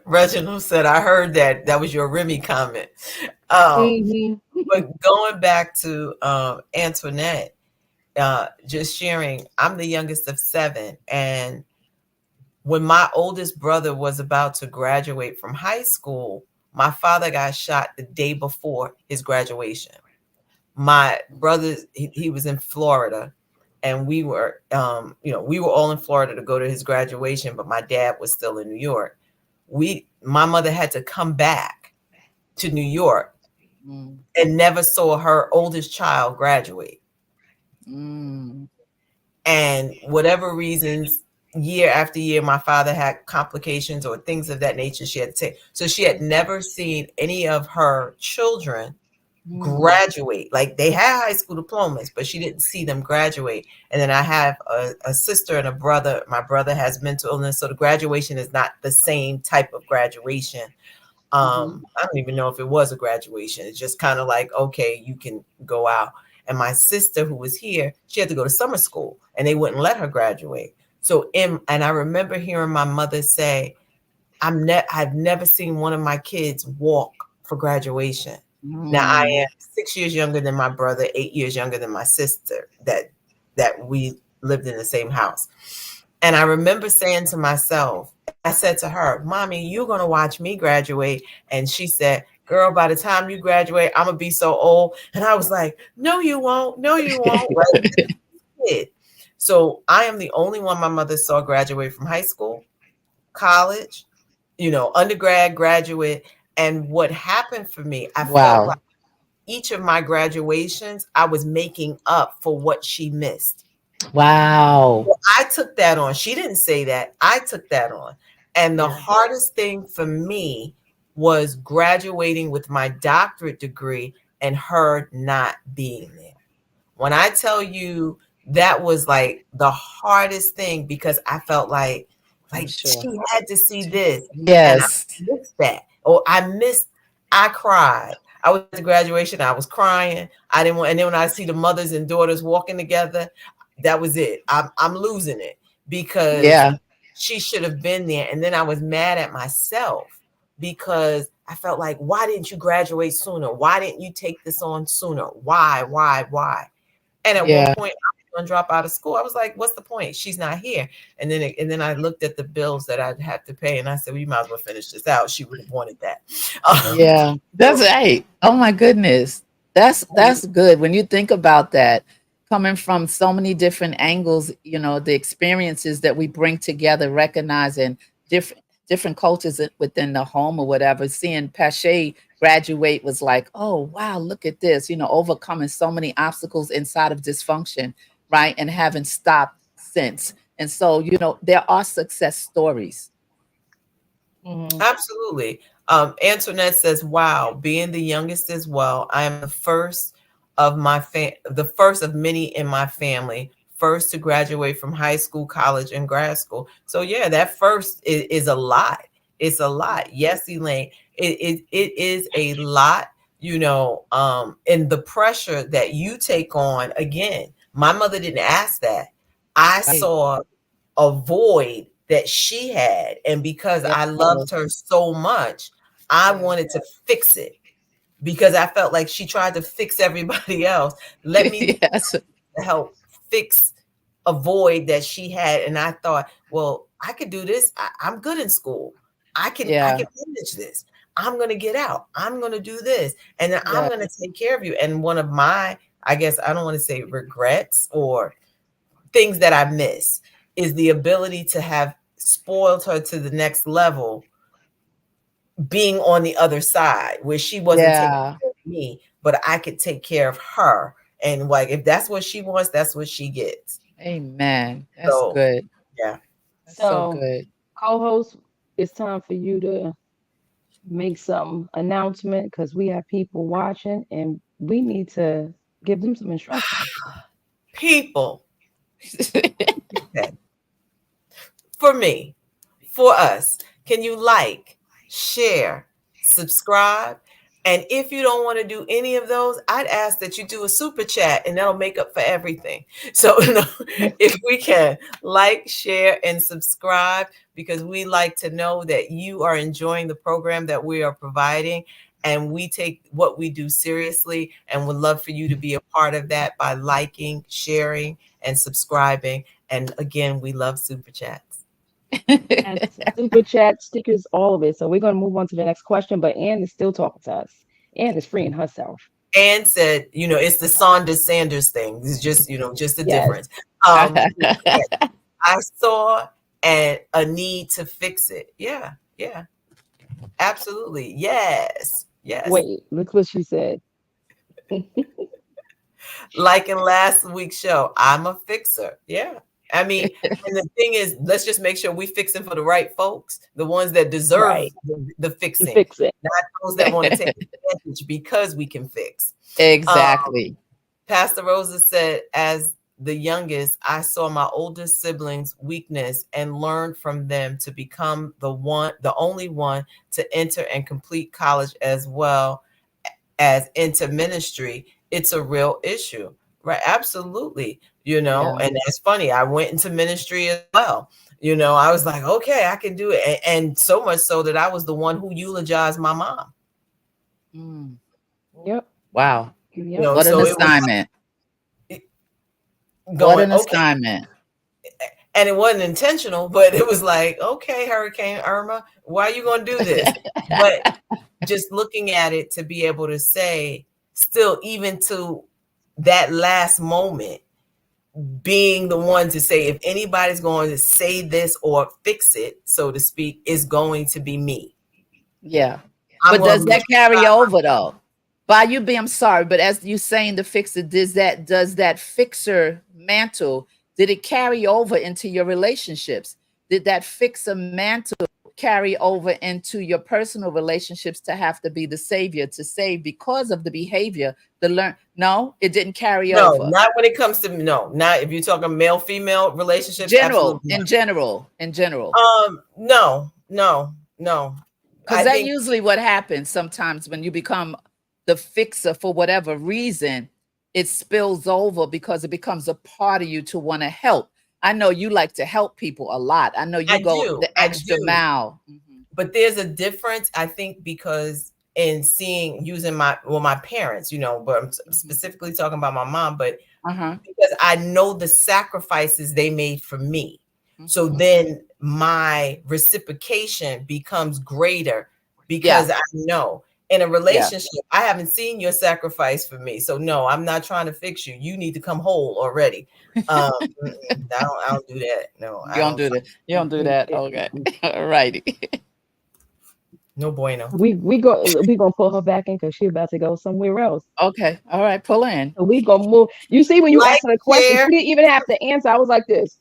Reginald said, "I heard that. That was your Remy comment." Um, Mhm. but going back to Antoinette, just sharing, I'm the youngest of seven. And when my oldest brother was about to graduate from high school, my father got shot the day before his graduation. My brother, he was in Florida, and we were all in Florida to go to his graduation, but my dad was still in New York. My mother had to come back to New York Mm, and never saw her oldest child graduate. mm, And whatever reasons, year after year, my father had complications or things of that nature she had to take. So she had never seen any of her children mm, graduate. Like, they had high school diplomas, but she didn't see them graduate. And then I have a sister and a brother. My brother has mental illness, so the graduation is not the same type of graduation. Mhm. I don't even know if it was a graduation. It's just kind of like, okay, you can go out. And my sister, who was here, she had to go to summer school and they wouldn't let her graduate. And I remember hearing my mother say, I've never seen one of my kids walk for graduation. Now I mm, am 6 years younger than my brother, 8 years younger than my sister, that we lived in the same house. And I remember saying to myself, I said to her, "Mommy, you're gonna watch me graduate." And she said, "Girl, by the time you graduate, I'm gonna be so old." And I was like, "No, you won't. No, you won't." Right? Kid. So I am the only one my mother saw graduate from high school, college, undergrad, graduate. And what happened for me, I felt like wow. each of my graduations, I was making up for what she missed. Wow. Well, I took that on. She didn't say that. I took that on. And the Yeah. hardest thing for me was graduating with my doctorate degree and her not being there. When I tell you, that was like the hardest thing, because I felt I'm like sure. she had to see this, and I Yes. missed that. Or I cried. I was at the graduation, I was crying. I didn't want, and then when I see the mothers and daughters walking together, that was it. I'm losing it, because Yeah. she should have been there. And then I was mad at myself because I felt like, why didn't you graduate sooner? Why didn't you take this on sooner? Why? And at one Yeah. point, I was going to drop out of school. I was like, what's the point? She's not here. And then I looked at the bills that I'd have to pay, and I said, well, you might as well finish this out. She would have wanted that. Yeah. That's So, right. Oh my goodness. That's good when you think about that, coming from so many different angles, the experiences that we bring together, recognizing different cultures within the home or whatever. Seeing Pache graduate was like, oh wow, look at this, overcoming so many obstacles inside of dysfunction. right? And haven't stopped since. And so, there are success stories. Mhm. Absolutely. Antoinette says, "Wow, being the youngest as well, I am the first of the first of many in my family, first to graduate from high school, college, and grad school." So yeah, that first is a lot. It's a lot. Yes, Elaine, it is a lot. And the pressure that you take on. Again, my mother didn't ask that. I Right. saw a void that she had. And because Yeah. I loved her so much, I Yeah. wanted to fix it because I felt like she tried to fix everybody else. Let me be Yes. to help fix a void that she had. And I thought, well, I could do this. I'm good in school. I can Yeah. manage this. I'm gonna get out. I'm gonna do this. And then I'm Yeah. gonna take care of you. And one of my, I guess I don't want to say regrets or things that I miss is the ability to have spoiled her to the next level, being on the other side where she wasn't taking Yeah. care of me, but I could take care of her. And like, if that's what she wants, that's what she gets. Amen. That's So, good. yeah. That's so So, good. co-host, it's time for you to make some announcement because we have people watching and we need to give them some instructions. People, okay, for me, for us, can you like, share, subscribe? And if you don't want to do any of those, I'd ask that you do a super chat and that'll make up for everything. So, if we can like, share, and subscribe, because we like to know that you are enjoying the program that we are providing. And we take what we do seriously and would love for you to be a part of that by liking, sharing, and subscribing. And again, we love super chats. Yes, super chat, stickers, all of it. So we're going to move on to the next question, but Ann is still talking to us. Ann is freeing herself. And said, it's the Saunders Sanders thing. It's just, just a Yes, difference. Yeah, I saw a need to fix it. Yeah, yeah, absolutely. Yes, yes. wait, look what she said. Like in last week's show, I'm a fixer. Yeah. I mean, and the thing is, let's just make sure we fixing for the right folks, the ones that deserve Right, the to fixing, fix it. not those that want to take advantage because we can fix. Um, Exactly. Pastor Rosa said, as the youngest, I saw my older siblings' weakness and learned from them to become the only one to enter and complete college as well as into ministry. It's a real issue, right? Absolutely. Yeah. And that's funny. I went into ministry as well. I was like, okay, I can do it. And so much so that I was the one who eulogized my mom. Mm. Yep, Wow. yep. What an So it was assignment. What going, an okay. assignment. And it wasn't intentional, but it was like, okay, Hurricane Irma, why are you going to do this? But just looking at it to be able to say, still, even to that last moment, being the one to say, if anybody's going to say this or fix it, so to speak, is going to be me. Yeah. I'm But going does to that lose. carry over though? By you being, I'm sorry, but as you saying the fixer, does that fixer mantle, did it carry over into your relationships? Did that fixer mantle carry over into your personal relationships to have to be the savior to save because of the behavior, the learn? No, it didn't carry No, over. not when it comes to, no, not if you're talking male female relationships. General, Absolutely in general, in general. not. No, no, no. Because I that think usually what happens sometimes when you become the fixer for whatever reason, it spills over because it becomes a part of you to want to help. I know you like to help people a lot. I know you I go do. the I extra do. mile. But there's a difference, I think, because in seeing using my parents, but I'm Mhm. specifically talking about my mom, but Uh-huh. because I know the sacrifices they made for me. So Mhm. then my reciprocation becomes greater Yeah. because I know in a Yeah. relationship, I haven't seen your sacrifice for me. So no, I'm not trying to fix you. You need to come whole already. Um, I don't do that. No, You I don't don't. do that. You don't do that. Okay. All righty. No bueno. We gonna pull her back in because she about to go somewhere else. Okay. All right. Pull in. So we gonna move. You see, when you Like, asked her the question, share. she didn't even have to answer. I was like this.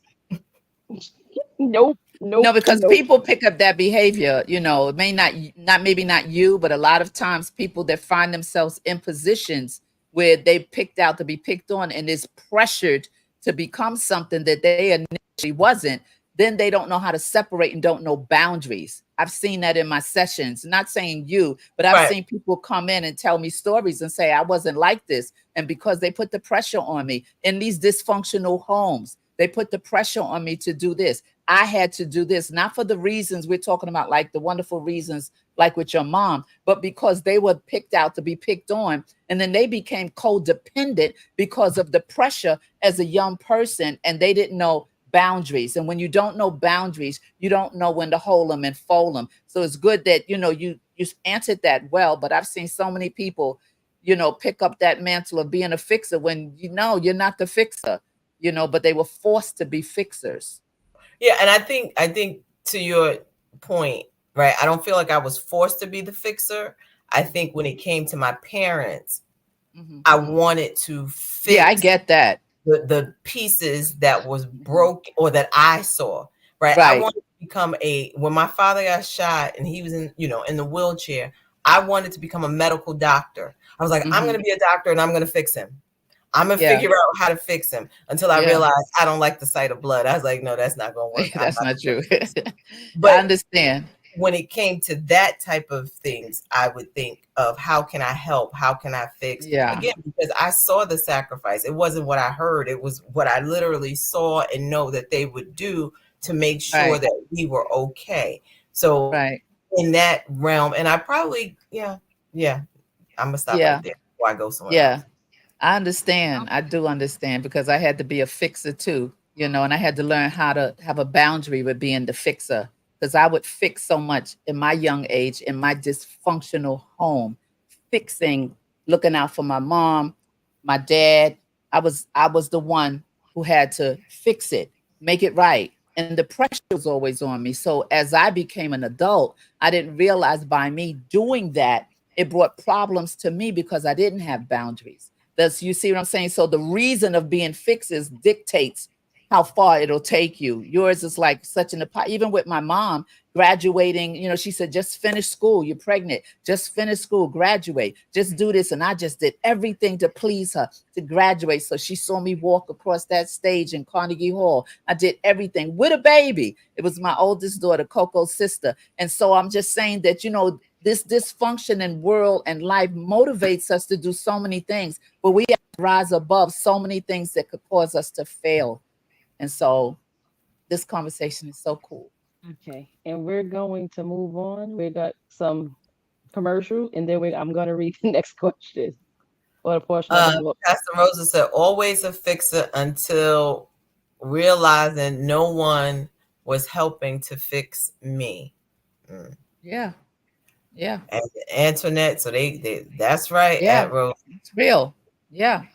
Nope, No, nope, because nope. people pick up that behavior, it may not maybe not you, but a lot of times people that find themselves in positions where they picked out to be picked on and is pressured to become something that they initially wasn't, then they don't know how to separate and don't know boundaries. I've seen that in my sessions, not saying you, but I've Right. seen people come in and tell me stories and say, I wasn't like this. And because they put the pressure on me in these dysfunctional homes, they put the pressure on me to do this. I had to do this, not for the reasons we're talking about, like the wonderful reasons, like with your mom, but because they were picked out to be picked on. And then they became codependent because of the pressure as a young person, and they didn't know boundaries. And when you don't know boundaries, you don't know when to hold them and fold them. So it's good that, you answered that well, but I've seen so many people, pick up that mantle of being a fixer when you're not the fixer, but they were forced to be fixers. Yeah, and I think to your point, right? I don't feel like I was forced to be the fixer. I think when it came to my parents, Mhm. I wanted to Yeah, I fix get that. the pieces that was Mhm. broke or that I saw, right? I Right. wanted to become when my father got shot and he was in the wheelchair, I wanted to become a medical doctor. I was like, I'm going Mhm. to be a doctor and I'm going to fix him. I'm going to Yeah. figure out how to fix him until I Yeah. realized I don't like the sight of blood. I was like, no, that's not going to work. I'm That's not not going true. to fix him. I But understand. when it came to that type of things, I would think of how can I help? How can I fix? Yeah. Again, because I saw the sacrifice. It wasn't what I heard, it was what I literally saw and know that they would do to make sure Right. that we were okay. So, Right. in that realm, and I probably, yeah, I'm gonna stop right Yeah. there before I go somewhere Yeah. else. I understand. I do understand because I had to be a fixer too, and I had to learn how to have a boundary with being the fixer because I would fix so much in my young age in my dysfunctional home, fixing, looking out for my mom, my dad. I was the one who had to fix it, make it right. And the pressure was always on me. So as I became an adult, I didn't realize by me doing that, it brought problems to me because I didn't have boundaries. That's you see what I'm saying? So the reason of being fixes dictates how far it'll take you. Yours is like such an even with my mom graduating, she said, just finish school. You're pregnant. Just finish school, graduate, just do this. And I just did everything to please her to graduate. So she saw me walk across that stage in Carnegie Hall. I did everything with a baby. It was my oldest daughter, Coco's sister. And so I'm just saying that, this dysfunction in world and life motivates us to do so many things, but we have to rise above so many things that could cause us to fail. And so this conversation is so cool. Okay, and we're going to move on. We got some commercial, and then I'm going to read the next question or a portion of the Uh, book. Pastor Rosa said, always a fixer until realizing no one was helping to fix me. Mm. Yeah. Yeah. And Antoinette, so they that's right, Yeah. at Rose. It's real. Yeah.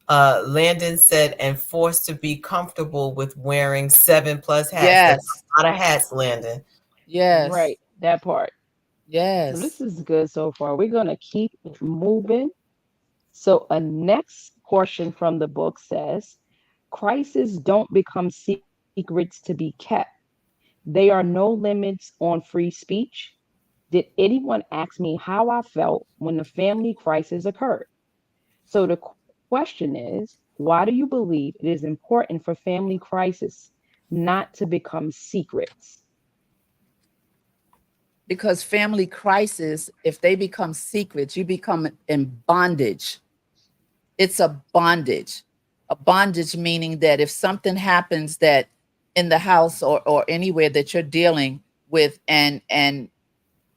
Landon said, and forced to be comfortable with wearing 7+ hats. That's Yes. a lot of hats, Landon. Yes. Right, that part. So this Yes. is good so far. We're going to keep it moving. So a next portion from the book says, crises don't become secrets to be kept. There are no limits on free speech. Did anyone ask me how I felt when a family crisis occurred? So the question is, why do you believe it is important for family crisis not to become secrets? Because family crisis, if they become secrets, you become in bondage. It's a bondage. A bondage meaning that if something happens that in the house or anywhere that you're dealing with and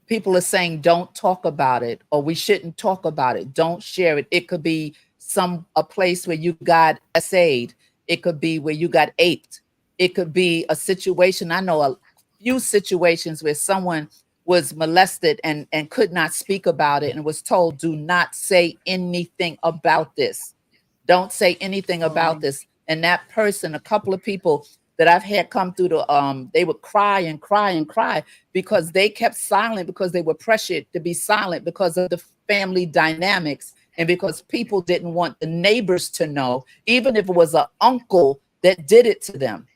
people are saying don't talk about it or we shouldn't talk about it, don't share it. It could be a place where you got essayed. It could be where you got aped. It could be a situation. I know a few situations where someone was molested and could not speak about it and was told do not say anything about this, don't say anything about Um, this. And that person, a couple of people, that I've had come through the they would cry and cry and cry because they kept silent, because they were pressured to be silent because of the family dynamics, and because people didn't want the neighbors to know, even if it was an uncle that did it to them.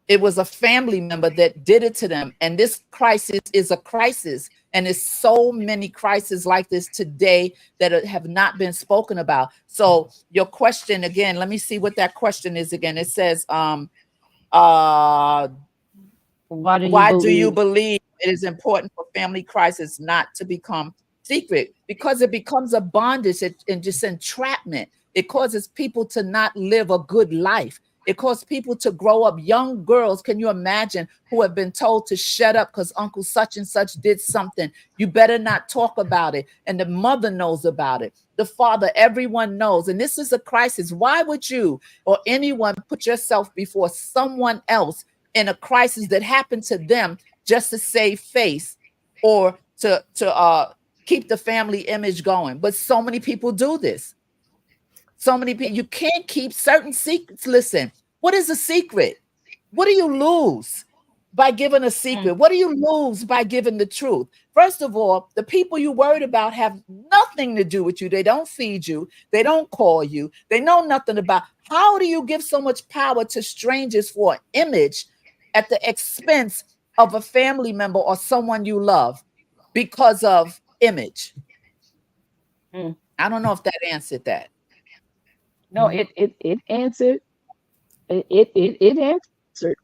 It was a family member that did it to them. And this crisis is a crisis. And there's so many crises like this today that have not been spoken about. So your question again, let me see what that question is again. It says, uh, Why do you why do you believe? believe it is important for family crisis not to become secret? Because it becomes a bondage and just entrapment. It causes people to not live a good life. It causes people to grow up, young girls, can you imagine, who have been told to shut up because Uncle such and such did something. You better not talk about it. And the mother knows about it. The father, everyone knows. And this is a crisis. Why would you or anyone put yourself before someone else in a crisis that happened to them just to save face or to keep the family image going? But so many people do this. So many people, you can't keep certain secrets. Listen, what is a secret? What do you lose by giving a Mm, secret? What do you lose by giving the truth? First of all, the people you worried about have nothing to do with you. They don't feed you. They don't call you. They know nothing about. How do you give so much power to strangers for an image at the expense of a family member or someone you love because of image? mm. I don't know if that answered that. No, it answered. It answered.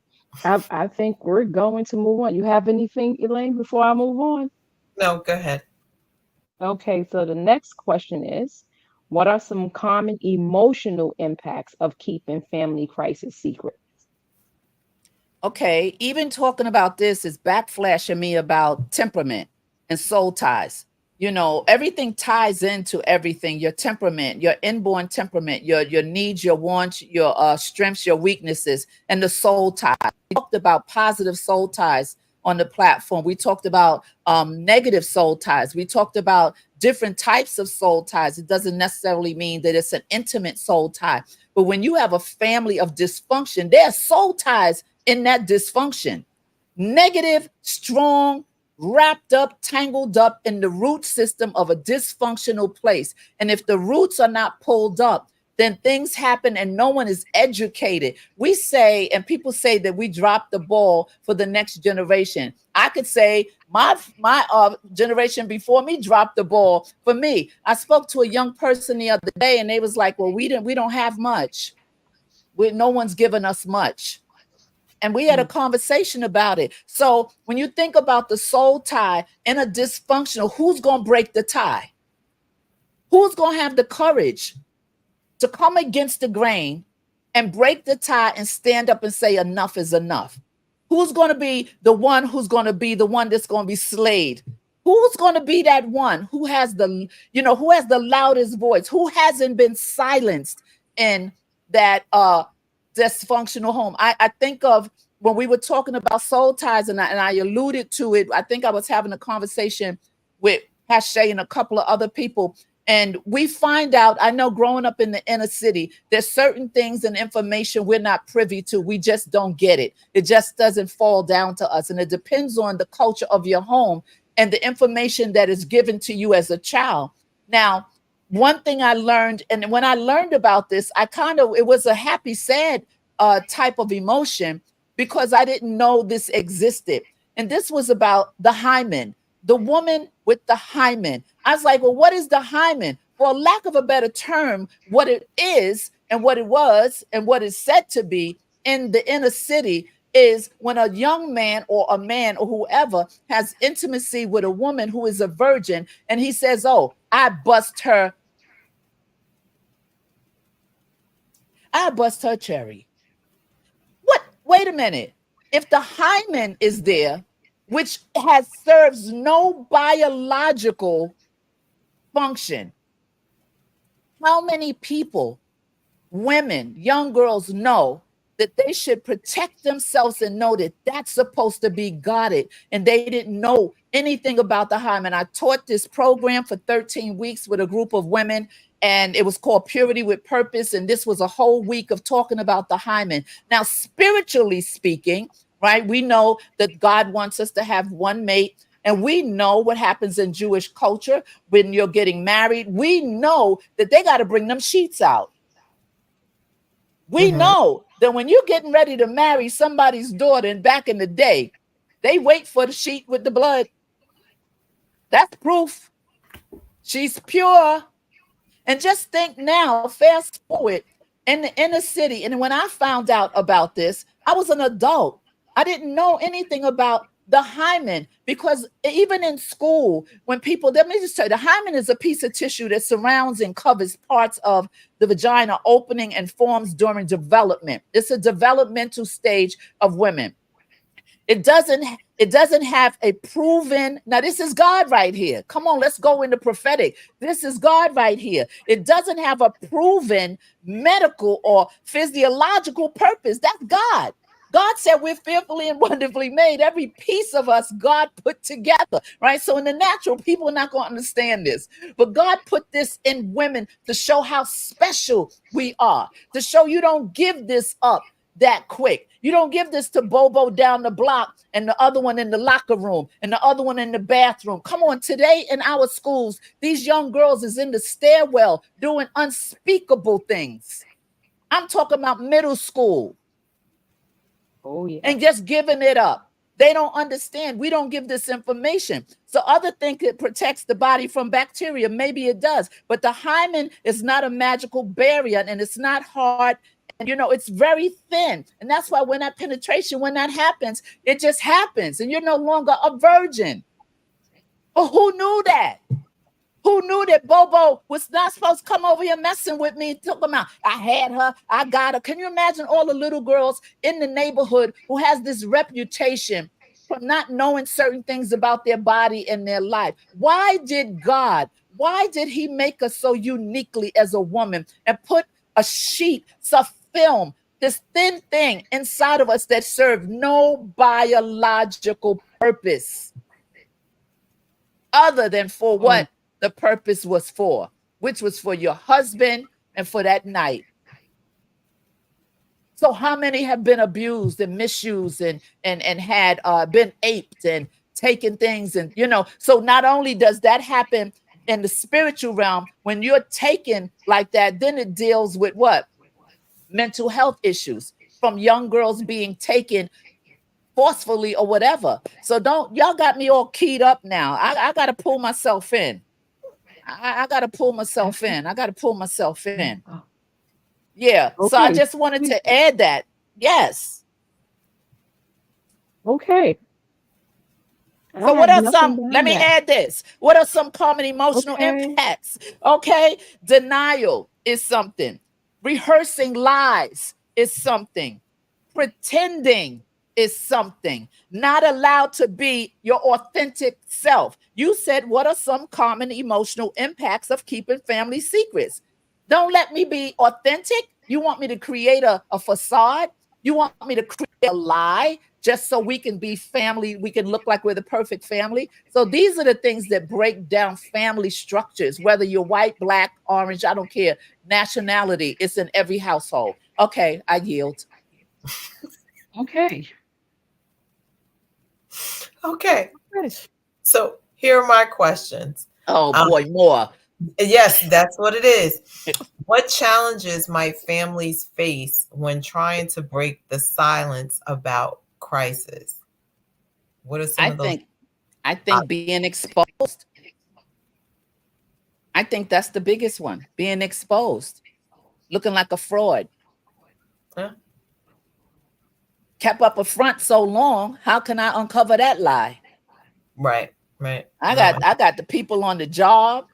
I think we're going to move on. You have anything, Elaine, before I move on? No, go ahead. Okay, so the next question is, what are some common emotional impacts of keeping family crisis secret? Okay, even talking about this is backflashing me about temperament and soul ties. You know, everything ties into everything. Your temperament, your inborn temperament, your needs, your wants, your strengths, your weaknesses, and the soul ties. We talked about positive soul ties on the platform. We talked about negative soul ties. We talked about different types of soul ties. It doesn't necessarily mean that it's an intimate soul tie. But when you have a family of dysfunction, there are soul ties in that dysfunction. Negative, strong, wrapped up, tangled up in the root system of a dysfunctional place. And if the roots are not pulled up, then things happen and no one is educated. We say, and people say that we dropped the ball for the next generation. I could say my generation before me dropped the ball for me. I spoke to a young person the other day, and they was like, "Well, we don't have much. No one's given us much." And we had a Mm, conversation about it. So when you think about the soul tie in a dysfunctional, who's going to break the tie? Who's going to have the courage to come against the grain and break the tie and stand up and say enough is enough? Who's going to be the one who's going to be the one that's going to be slayed? Who's going to be that one who has the, who has the loudest voice, who hasn't been silenced in that dysfunctional home? I think of when we were talking about soul ties, and I alluded to it. I think I was having a conversation with Hashay and a couple of other people, and we find out, I know growing up in the inner city, there's certain things and information we're not privy to. We just don't get it. It just doesn't fall down to us. And it depends on the culture of your home and the information that is given to you as a child. Now, one thing I learned, and when I learned about this, it was a happy, sad type of emotion because I didn't know this existed. And this was about the hymen, the woman with the hymen. I was like, well, what is the hymen? For lack of a better term, what it is and what it was and what is said to be in the inner city is when a young man or a man or whoever has intimacy with a woman who is a virgin, and he says, oh, I bust her cherry. What? Wait a minute. If the hymen is there, which has serves no biological function, how many people, women, young girls know that they should protect themselves and know that that's supposed to be guarded, and they didn't know anything about the hymen? I taught this program for 13 weeks with a group of women, and it was called Purity with Purpose. And this was a whole week of talking about the hymen. Now, spiritually speaking, right, we know that God wants us to have one mate. And we know what happens in Jewish culture when you're getting married. We know that they got to bring them sheets out. We Mm-hmm. know that when you're getting ready to marry somebody's daughter, and back in the day, they wait for the sheet with the blood. That's proof she's pure. And just think now, fast forward in the inner city. And when I found out about this, I was an adult. I didn't know anything about the hymen, because even in school, when people, let me just tell you, the hymen is a piece of tissue that surrounds and covers parts of the vagina opening and forms during development. It's a developmental stage of women. It doesn't have a proven, now this is God right here. Come on, let's go into prophetic. This is God right here. It doesn't have a proven medical or physiological purpose. That's God. God said we're fearfully and wonderfully made. Every piece of us, God put together, right? So in the natural, people are not going to understand this. But God put this in women to show how special we are, to show you don't give this up that quick. You don't give this to Bobo down the block and the other one in the locker room and the other one in the bathroom. Come on, today in our schools, these young girls is in the stairwell doing unspeakable things. I'm talking about middle school. Oh, yeah. And just giving it up. They don't understand. We don't give this information. So other think it protects the body from bacteria. Maybe it does. But the hymen is not a magical barrier, and it's not hard. And, it's very thin. And that's why when that penetration, when that happens, it just happens. And you're no longer a virgin. But who knew that? Who knew that Bobo was not supposed to come over here messing with me? Took him out. I had her. I got her. Can you imagine all the little girls in the neighborhood who has this reputation for not knowing certain things about their body and their life? Why did he make us so uniquely as a woman and put a sheet, some film, this thin thing inside of us that served no biological purpose other than for what the purpose was for, which was for your husband and for that night? So how many have been abused and misused and had been aped and taken things? And, so not only does that happen in the spiritual realm, when you're taken like that, then it deals with what? Mental health issues from young girls being taken forcefully or whatever. So y'all got me all keyed up now. I got to pull myself in. I got to pull myself in. I got to pull myself in. Yeah. So I Okay. just wanted to add that. Yes. Okay. So I what have are nothing some, let behind me that. add this. What are some common emotional Okay. impacts? Okay. Denial is something. Rehearsing lies is something. Pretending is something. Not allowed to be your authentic self. You said, what are some common emotional impacts of keeping family secrets? Don't let me be authentic. You want me to create a facade? You want me to create a lie just so we can be family? We can look like we're the perfect family. So these are the things that break down family structures, whether you're white, black, orange, I don't care. Nationality, it's in every household. Okay, I yield. Okay. Okay. Okay. So here are my questions. Oh Um, boy, more. yes, that's what it is. What challenges might families face when trying to break the silence about crisis? What are some I of those? think I think being exposed. I think that's the biggest one. Being exposed, looking like a fraud. Uh, Kept up a front so long, how can I uncover that lie? right, right. I No, got I got the people on the job.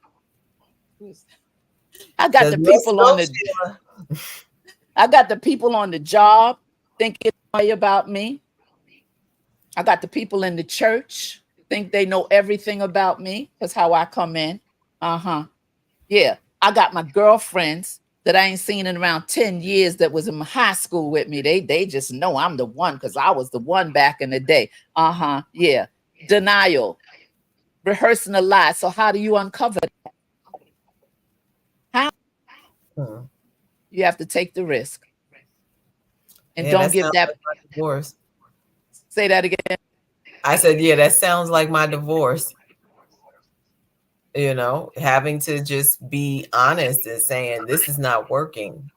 I got there's the no people on smoke, the Sheila. I got the people on the job thinking about me. I got the people in the church think they know everything about me. That's how I come in. Uh-huh. Yeah. I got my girlfriends that I ain't seen in around 10 years that was in high school with me. They just know I'm the one because I was the one back in the day. Uh-huh. Yeah. Denial, rehearsing a lie. So how do you uncover that? How Hmm. You have to take the risk and Yeah, don't that give sounds that. like my divorce. Say that again. I said, yeah, that sounds like my divorce. Having to just be honest and saying this is not working,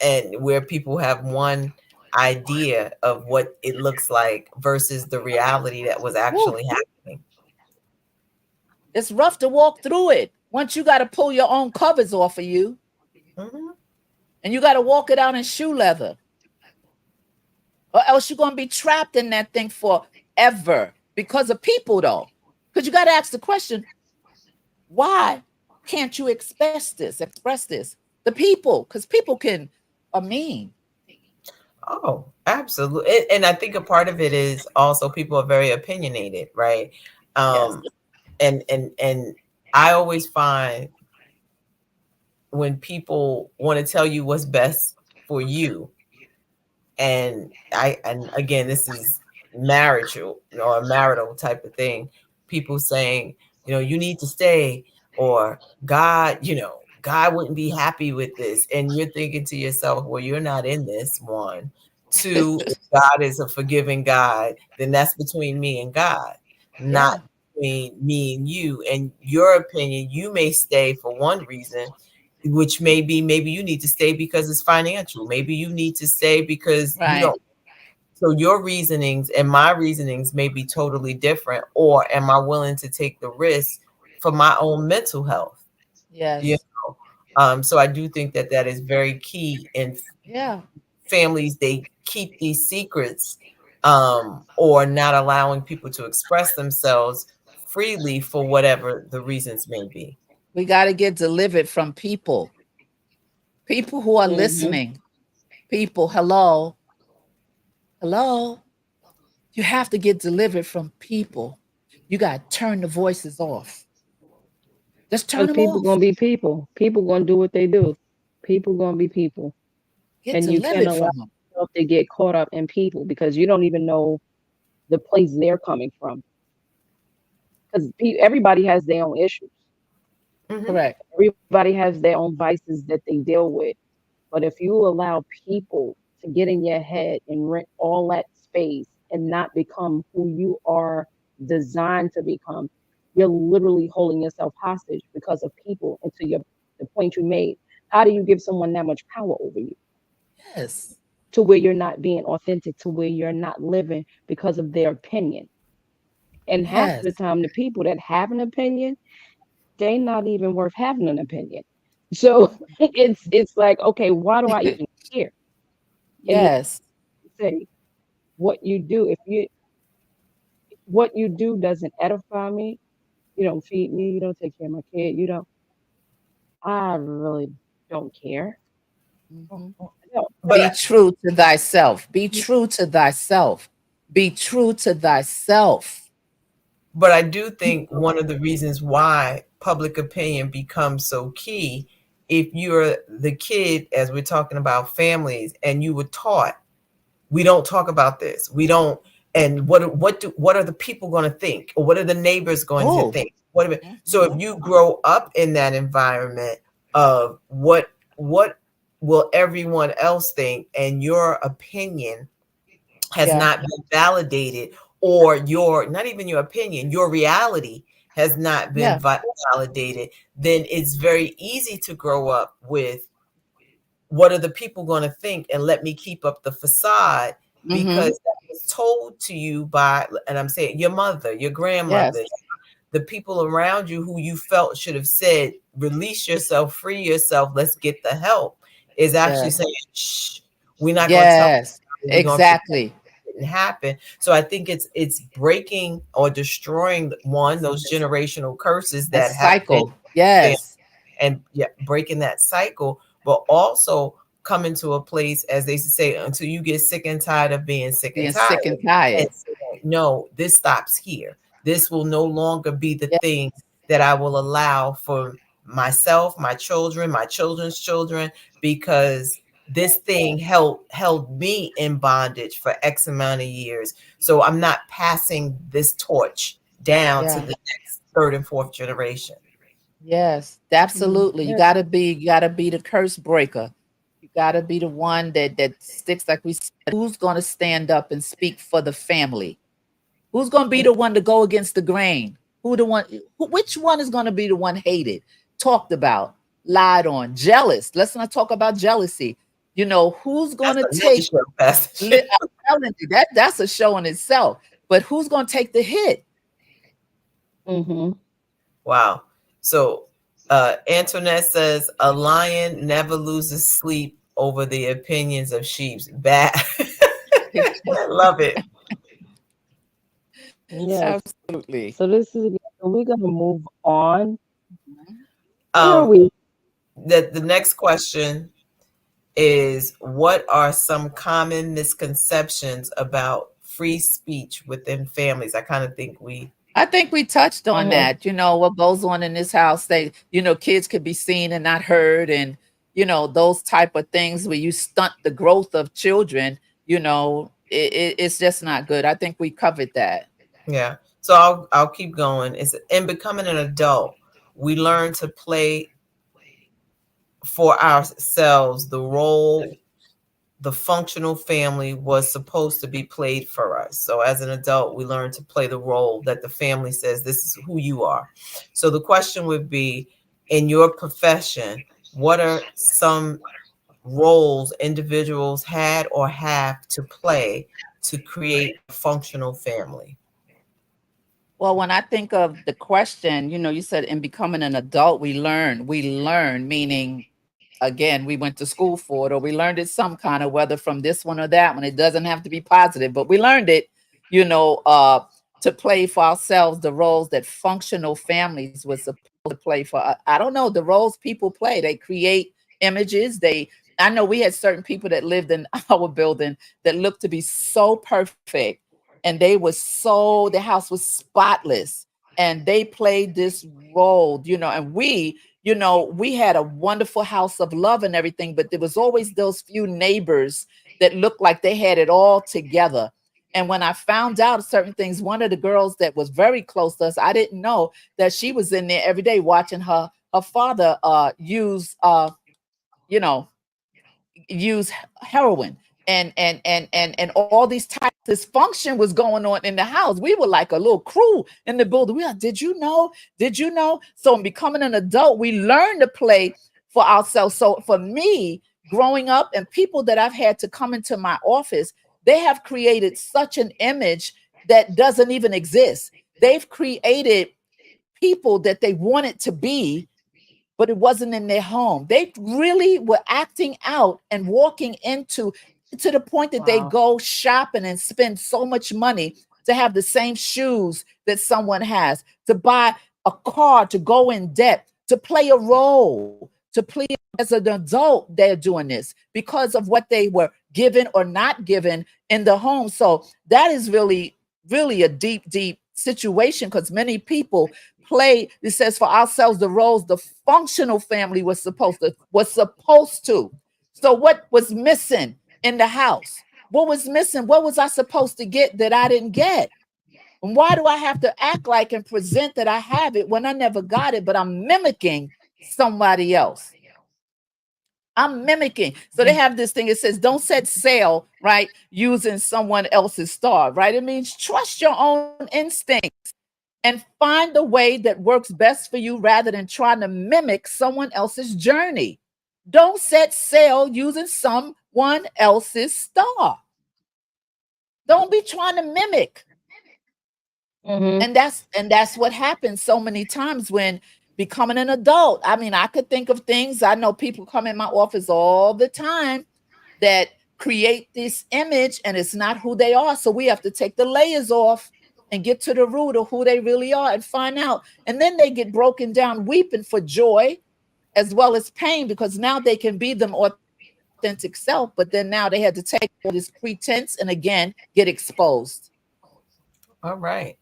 and where people have one idea of what it looks like versus the reality that was Woo, actually happening. it's rough to walk through it. Once you got to pull your own covers off of you, Hmm. and you got to walk it out in shoe leather, or else you're going to be trapped in that thing forever because of people, though. Because you got to ask the question, why can't you express this? The people, because people are mean. Oh, absolutely. And I think a part of it is also people are very opinionated, right? Yes. Um, and I always find when people want to tell you what's best for you, and again, this is marital or a marital type of thing. People saying, you need to stay, or God wouldn't be happy with this, and you're thinking to yourself, well, you're not in this. One, two, if God is a forgiving God, then that's between me and God, not Yeah. between me and you. And your opinion, you may stay for one reason, which may be maybe you need to stay because it's financial. Maybe you need to stay because you Right. don't. So your reasonings and my reasonings may be totally different. Or am I willing to take the risk for my own mental health? You Yes. know. So I do think that that is very key in Yeah. families. They keep these secrets, or not allowing people to express themselves freely for whatever the reasons may be. We got to get delivered from people who are Hmm. listening. People, hello, hello. You have to get delivered from people. You got to turn the voices off. Just turn Because them people off. gonna be people. People gonna do what they do. People gonna be people, Get and you can't delivered allow from them. yourself to get caught up in people because you don't even know the place they're coming from. Because everybody has their own issues. Hmm. Correct. Everybody has their own vices that they deal with. But if you allow people to get in your head and rent all that space and not become who you are designed to become, you're literally holding yourself hostage because of people. And to the point you made, how do you give someone that much power over you Yes. to where you're not being authentic, to where you're not living because of their opinion? And half of the Yes. time, the people that have an opinion, they're not even worth having an opinion. So it's like, okay, why do I even care? And Yes. say what you do, if you what you do doesn't edify me, you don't feed me, you don't take care of my kid, you don't, I really don't care. Mhm. I don't. But Be true to thyself. Be true to thyself. Be true to thyself. But I do think one of the reasons why public opinion becomes so key, if you're the kid, as we're talking about families, and you were taught, we don't talk about this, we don't, and what are the people going to think, or what are the neighbors going to Oh. think? So Mhm. if you grow up in that environment of what will everyone else think, and your opinion has Yeah. not been validated, or your, not even your opinion, your reality has not been Yeah. validated, then it's very easy to grow up with what are the people going to think, and let me keep up the facade, because Mhm. that was told to you by, and I'm saying your mother, your Yes. grandmother, the people around you who you felt should have said, release yourself, free yourself, let's get the help, is actually Yes. saying, shh, we're not going to tell Yes. you, we're going to pretend Exactly. it didn't happen. So I think it's breaking or destroying, one, those generational curses A that have been cycle. there, Yes. and yeah, breaking that cycle, but also coming to a place, as they say, until you get sick and tired of being sick and Being tired, sick and and tired. saying, no, this stops here. This will no longer be the Yeah. thing that I will allow for myself, my children, my children's children, because this thing held me in bondage for X amount of years. So I'm not passing this torch down to Yeah. the next third and fourth generation. Yes, Mm, absolutely. yeah. You gotta be the curse breaker. You gotta be the one that sticks, like we said, who's gonna stand up and speak for the family? Who's gonna be the one to go against the grain? Which one is gonna be the one hated, talked about, lied on, jealous? Let's not talk about jealousy. You know, who's That's gonna another take show, Pastor. I'm telling you, that's a show in itself. But who's gonna take the hit? Mm-hmm. Wow. So Antoinette says a lion never loses sleep over the opinions of sheep. Bad. I love it. Yes. Absolutely. So this is so we're gonna move on. Mhm. Where are Um, we? the next question is, what are some common misconceptions about free speech within families? I kind of think we, I think we touched on Mm-hmm. that. You know, what goes on in this house, they, you know, kids could be seen and not heard, and, you know, those type of things where you stunt the growth of children, you know, it's just not good. I think we covered that. yeah. So I'll keep going. Is in becoming an adult, we learn to play for ourselves the role the functional family was supposed to be played for us. So as an adult, we learn to play the role that the family says this is who you are. So the question would be, in your profession, what are some roles individuals had or have to play to create a functional family? Well, when I think of the question, you know, you said in becoming an adult, we learn, meaning again, we went to school for it or we learned it some kind of, whether from this one or that one. It doesn't have to be positive, but we learned it, you know, to play for ourselves the roles that functional families were supposed to play for. I don't know the roles people play. They create images. I know we had certain people that lived in our building that looked to be so perfect, and they were so, the house was spotless, and they played this role, you know, and you know, we had a wonderful house of love and everything, but there was always those few neighbors that looked like they had it all together. And when I found out certain things, one of the girls that was very close to us, I didn't know that she was in there every day watching her father use you know, use heroin, and all these types of dysfunction was going on in the house. We were like a little crew in the building. We like, did you know? Did you know? So in becoming an adult, we learn to play for ourselves. So for me, growing up, and people that I've had to come into my office, they have created such an image that doesn't even exist. They've created people that they wanted to be, but it wasn't in their home. They really were acting out and walking into, to the point that they Wow. go shopping and spend so much money to have the same shoes that someone has, to buy a car, to go in debt, to play a role, to play as an adult. They're doing this because of what they were given or not given in the home. So that is really, really a deep, deep situation, because many people play, it says, for ourselves the roles the functional family was supposed to. So what was missing in the house? What was missing? What was I supposed to get that I didn't get? And why do I have to act like and present that I have it when I never got it, but I'm mimicking somebody else? I'm mimicking. So they have this thing. It says, don't set sail, right? Using someone else's star, right? It means trust your own instincts and find the way that works best for you rather than trying to mimic someone else's journey. Don't set sail using someone else's star. Don't be trying to mimic. Mm-hmm. And that's what happens so many times when becoming an adult. I mean, I could think of things. I know people come in my office all the time that create this image, and it's not who they are. So we have to take the layers off and get to the root of who they really are and find out. And then they get broken down, weeping for joy as well as pain, because now they can be them authentic self, but then now they had to take all this pretense and again get exposed. All right.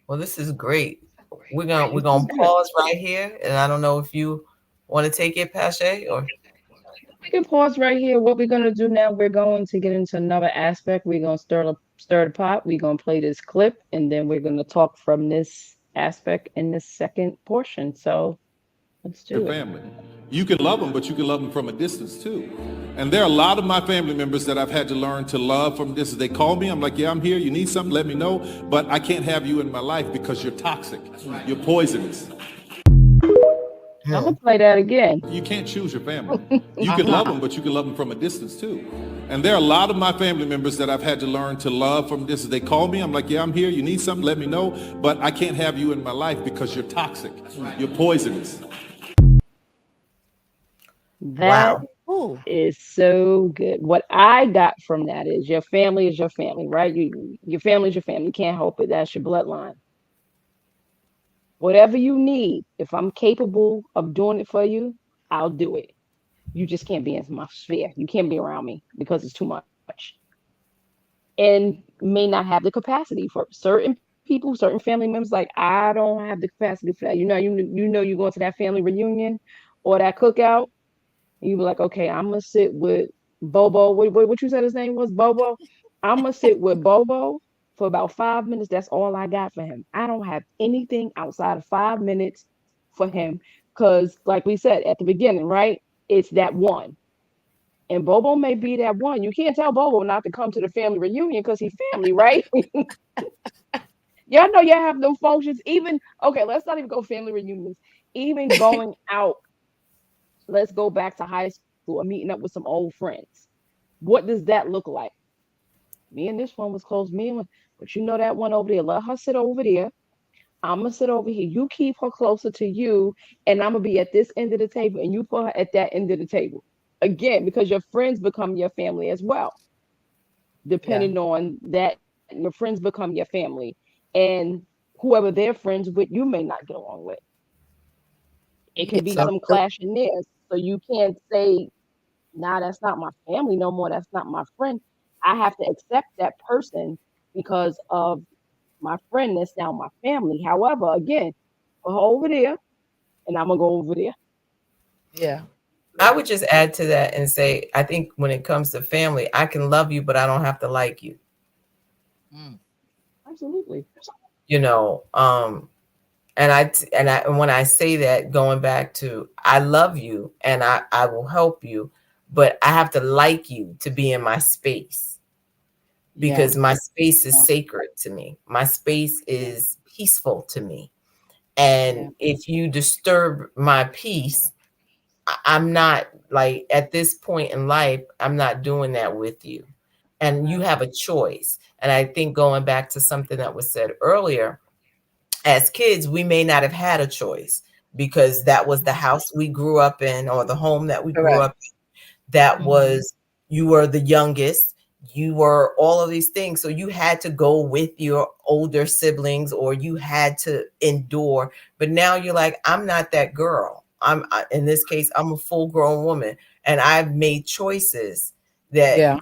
Well, this is great. We're This gonna is good. pause right here, and I don't know if you want to take it, Pache, or We can pause right here. What we're gonna do now, we're going to get into another aspect. We're gonna stir the pot. We're gonna play this clip, and then we're gonna talk from this aspect in the second portion. So Let's Your do it. family. You can love them, but you can love them from a distance too. And there are a lot of my family members that I've had to learn to love from a distance. They call me, I'm like, yeah, I'm here. You need something, let me know. But I can't have you in my life because you're toxic. You're poisonous. I'm Hmm. gonna play that again. You can't choose your family. You can love Uh-huh. them, but you can love them from a distance too. And there are a lot of my family members that I've had to learn to love from a distance. They call me, I'm like, yeah, I'm here. You need something, let me know. But I can't have you in my life because you're toxic. You're poisonous. That Wow. Ooh. is so good. What I got from that is your family, right? Your family is your family. You can't help it. That's your bloodline. Whatever you need, if I'm capable of doing it for you, I'll do it. You just can't be in my sphere. You can't be around me because it's too much. And may not have the capacity for certain people, certain family members. Like, I don't have the capacity for that. You know, you go to that family reunion or that cookout. You be like, okay, I'm gonna sit with Bobo. What you said his name was? Bobo. I'm gonna sit with Bobo for about 5 minutes. That's all I got for him. I don't have anything outside of 5 minutes for him because, like we said at the beginning, right? It's that one, and Bobo may be that one. You can't tell Bobo not to come to the family reunion because he's family, right? Y'all know y'all have no functions. Even okay, let's not even go family reunions. Even going out, let's go back to high school or meeting up with some old friends. What does that look like? Me and this one was close. But you know that one over there. Let her sit over there. I'm gonna sit over here. You keep her closer to you, and I'm gonna be at this end of the table, and you put her at that end of the table. Again, because your friends become your family as well. Yeah. Depending on that, your friends become your family, and whoever they're friends with, you may not get along with. It Yeah. can be So, some clash in there, so you can't say, "Nah, that's not my family no more. That's not my friend." I have to accept that person because of my friend that's now my family. However, again, put her over there, and I'm gonna go over there. yeah. I Yeah. would just add to that and say, I think when it comes to family, I can love you, but I don't have to like you. Mm. Absolutely. You know, and when I say that, going back to I love you and I will help you, but I have to like you to be in my space Yeah. because my space is sacred to me. My space is peaceful to me. Yeah. And if you disturb my peace, I'm not like at this point in life, I'm not doing that with you. And you Right. have a choice. And I think going back to something that was said earlier, as kids, we may not have had a choice because that was the house we grew up in or the home that we grew Correct. up in. That Hmm. was, you were the youngest, you were all of these things. So you had to go with your older siblings or you had to endure. But now you're like, I'm not that girl. In this case, I'm a full grown woman and I've made choices that Yeah.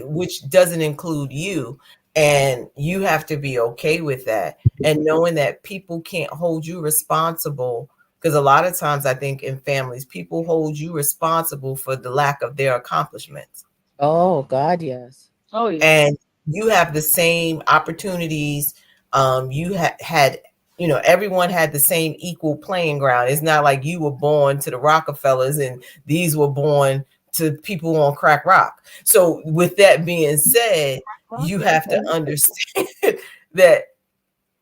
which doesn't include you. And you have to be okay with that. And knowing that people can't hold you responsible. Because a lot of times I think in families, people hold you responsible for the lack of their accomplishments. Oh God, yes. Oh yeah. And you have the same opportunities. You had, everyone had the same equal playing ground. It's not like you were born to the Rockefellers and these were born to people on crack rock. So with that being said, Rock. you have to Okay. understand that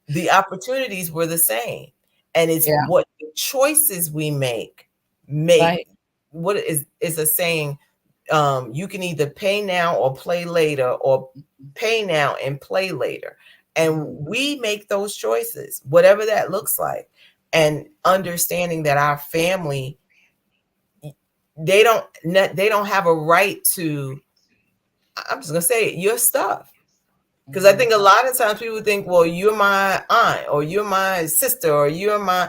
the opportunities were the same. And it's Yeah. what the choices we make Right. what is a saying, you can either pay now or play later, or pay now and play later. And Mhm. we make those choices, whatever that looks like. And understanding that our family, they don't have a right to, I'm just gonna say it, your stuff. Because I Mhm. think a lot of times people think, well, you're my aunt or you're my sister or you're my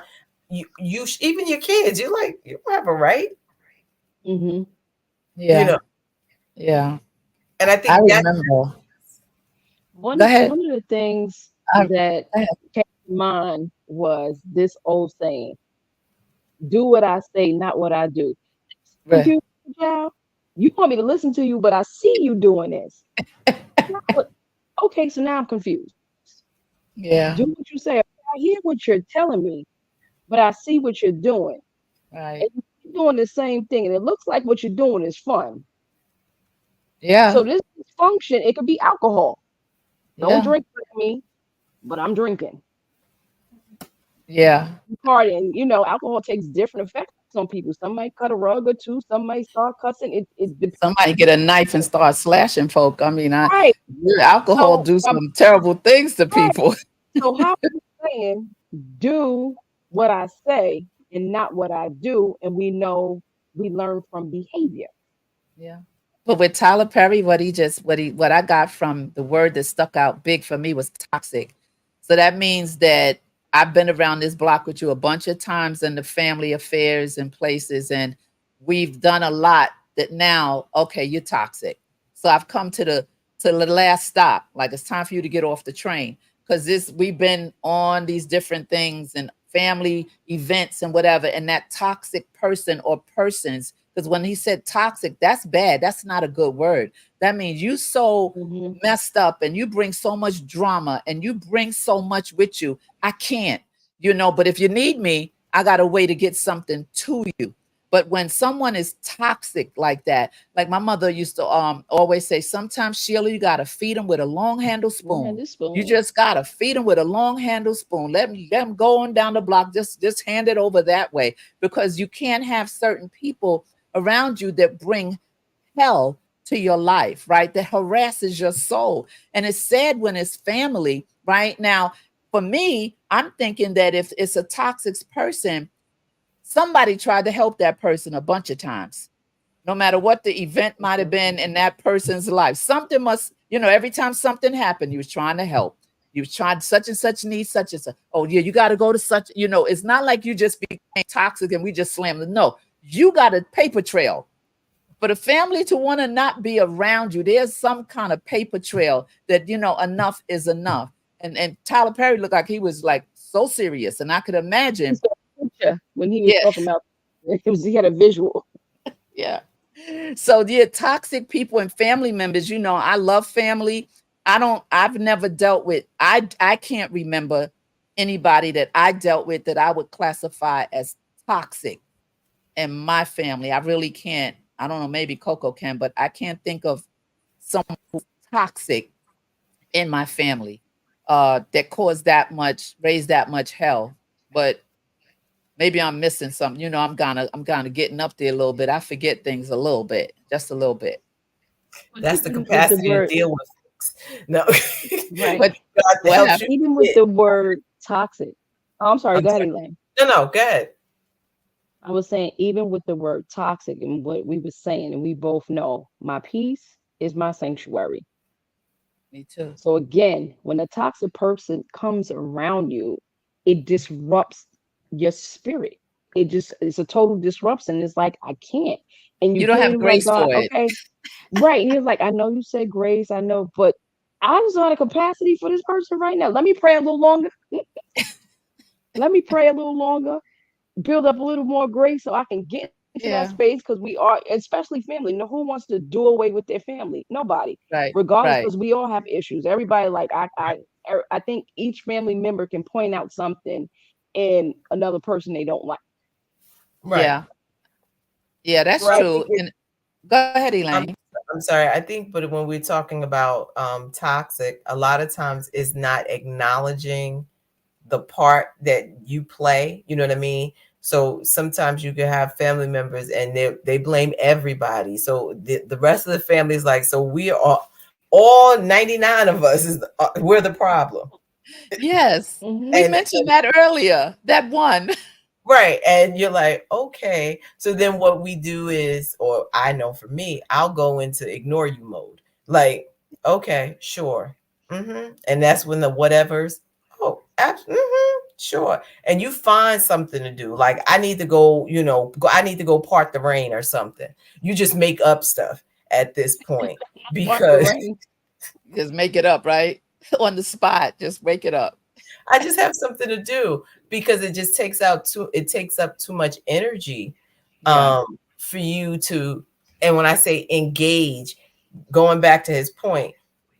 even your kids, you're like, you don't have a right, Hmm. you Yeah. know. Yeah. And I I think that remember. Go One ahead. one of the things I, that go ahead. came to mind was this old saying: "Do what I say, not what I do." Right. Confused, child. You want me to listen to you, but I see you doing this. Not what- Okay, so now I'm confused. Do Yeah. what you say. I hear what you're telling me, but I see what you're doing. Right. And you're doing the same thing. And it looks like what you're doing is fun. So Yeah. this dysfunction, it could be alcohol. Don't Yeah. drink with me, but I'm drinking. Yeah. Partying, alcohol takes different effects on people. Some might cut a rug or two, some might start cussing. It depends. Somebody get a knife and start slashing folk. I mean, Right. alcohol So, do some terrible things to right. people. So how are you saying do what I say and not what I do? And we know we learn from behavior. Yeah. But with Tyler Perry, what I got from the word that stuck out big for me was toxic. So that means that I've been around this block with you a bunch of times in the family affairs and places, and we've done a lot that now, okay, you're toxic. So I've come to the last stop. Like it's time for you to get off the train. Because this we've been on these different things and family events and whatever, and that toxic person or persons, because when he said toxic, that's bad. That's not a good word. That means you so Hmm. messed up and you bring so much drama and you bring so much with you. I can't, but if you need me, I got a way to get something to you. But when someone is toxic like that, like my mother used to always say, sometimes Sheila, you gotta feed them with a long handle Yeah, spoon. this You spoon. just gotta feed them with a long handle spoon. Let them go on down the block. Just hand it over that way, because you can't have certain people around you that bring hell to your life, right? That harasses your soul. And it's sad when it's family, right? Now, for me, I'm thinking that if it's a toxic person, somebody tried to help that person a bunch of times. No matter what the event might have Mhm. been in that person's life, something must, every time something happened, you was trying to help. You was trying such and such needs such and such. Oh yeah, you got to go to such. It's not like you just became toxic and we just slammed it. No, you got a paper trail. For the family to want to not be around you, there's some kind of paper trail that enough is enough. And Tyler Perry looked like he was like so serious, and I could He imagine. saw a picture when he was Yeah, talking about he had a visual. yeah. So yeah, toxic people and family members, I love family. I've never dealt with, I can't remember anybody that I dealt with that I would classify as toxic in my family. I really can't. I don't know, maybe Coco can, but I can't think of someone toxic in my family that caused raised that much hell. But maybe I'm missing something. I'm kind of getting up there a little bit. I forget things a little bit, just a little bit. But That's the even with the capacity to word, deal with things. No, right? But God what helps happened? you Even with forget. the word toxic. Oh, I'm sorry. I'm Go ahead, sorry. Elaine. No, no, go ahead. I was saying, even with the word toxic and what we were saying, and we both know my peace is my sanctuary. Me too. So again, when a toxic person comes around you, it disrupts your spirit. It's a total disruption. It's like I can't. And you You don't pray have to like grace God, for it. okay, right. He's like, I know you said grace, I know, but I just not a capacity for this person right now. Let me pray a little longer. Let me pray a little longer, build up a little more grace so I can get into that space Yeah. because we are, especially family. No, who wants to do away with their family? Nobody, Right. regardless, Right. because we all have issues. Everybody, like I think each family member can point out something in another person they don't like. Right. Yeah. Yeah, that's So I Right. think true. And go ahead, I'm Elaine. I'm sorry. I think, but when we're talking about toxic, a lot of times is not acknowledging the part that you play. You know what I mean? So sometimes you can have family members and they blame everybody. So the rest of the family is like, so we are all 99 of us we're the problem. Yes. We Hmm. mentioned that earlier. That one. Right. And you're like, okay. So then what we do is, or I know for me, I'll go into ignore you mode. Like, okay, sure. And that's when the whatevers, oh, sure. And you find something to do. Like, I need to go, I need to go part the rain or something. You just make up stuff at this point Part the because rain. Just make it up, right? On the spot. Just make it up. I just have something to do because it takes up too much energy Yeah. for you to, and when I say engage, going back to his point,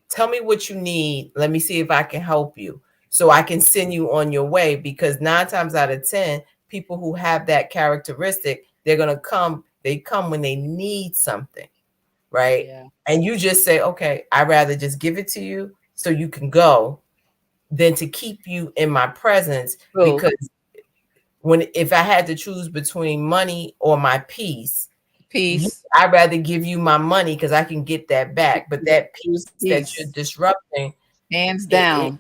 tell me what you need. Let me see if I can help you so I can send you on your way, because 9 times out of 10, people who have that characteristic, they come when they need something, right? Yeah. And you just say, okay, I'd rather just give it to you so you can go than to keep you in my presence. True. Because if I had to choose between money or my peace, Peace. I'd rather give you my money because I can get that back. But that peace that you're Peace. disrupting, Hands it's down.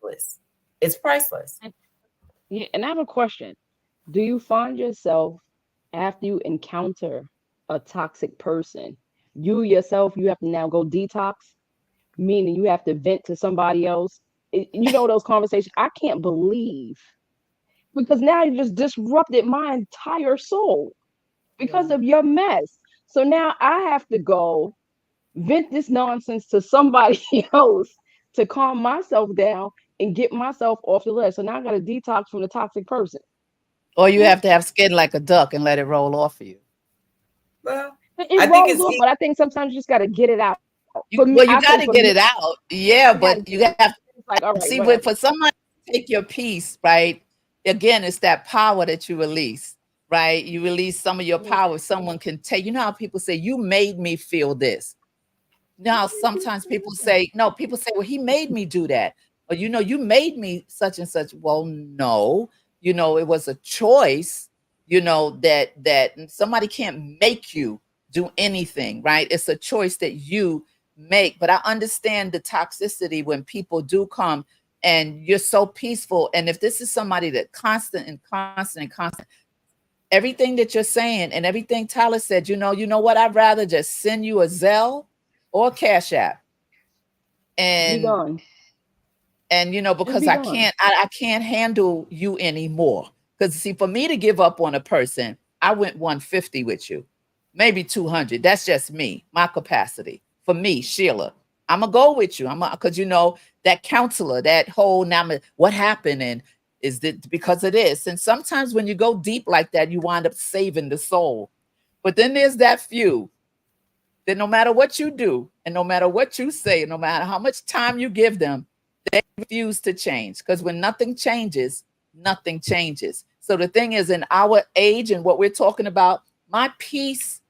priceless. It's priceless. And, yeah, and I have a question. Do you find yourself after you encounter a toxic person, you yourself, you have to now go detox, meaning you have to vent to somebody else? You know, those conversations. I can't believe because now you just disrupted my entire soul because Yeah. of your mess. So now I have to go vent this nonsense to somebody else to calm myself down and get myself off the list. So now I got to detox from the toxic person. Or you Mm, have to have skin like a duck and let it roll off of you. Well, it I think rolls it's off, but I think sometimes you just got to get it out. For me, I You say got for to me, get it out. Yeah, I got to but get you it out. have It's like, all right, see, whatever. for somebody to take your peace, right? Again, it's that power that you release, right? You release some of your Mhm. power. Someone can take, you know how people say, you made me feel this. Now, sometimes people say, no, people say, well, he made me do that. Or, you made me such and such. Well, no, it was a choice, that somebody can't make you do anything, right? It's a choice that you make. But I understand the toxicity when people do come and you're so peaceful. And if this is somebody that constant and constant and constant, everything that you're saying and everything Tyler said, what? I'd rather just send you a Zelle or Cash App, Be and gone. Just because be gone. I can't handle you anymore. Because see, for me to give up on a person, I went 150 with you, maybe 200. That's just me, my capacity. For me, Sheila, I'm gonna go with you. Because that counselor, that whole now, what happened, and is it because of this? And sometimes when you go deep like that, you wind up saving the soul. But then there's that few that no matter what you do, and no matter what you say, and no matter how much time you give them, refuse to change. Because when nothing changes, nothing changes. So the thing is, in our age and what we're talking about, my peace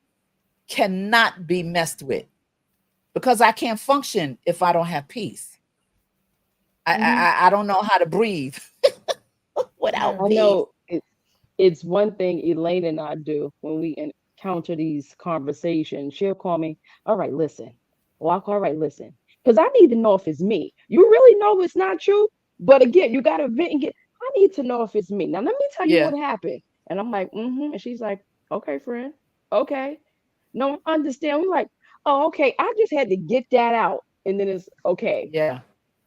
cannot be messed with because I can't function if I don't have peace. I Hmm. I, I don't know how to breathe Yeah. without I peace. know it's one thing Elaine and I do when we encounter these conversations. She'll call me, all right, listen. Or I'll call, all right, listen. Because I need to know if it's me. You really know it's not you. But again, you got to vent and get, I need to know if it's me. Now, let me tell you Yeah, what happened. And I'm like, mm-hmm. And she's like, okay, friend. Okay. No, I understand. We're like, oh, okay. I just had to get that out. And then it's okay. yeah,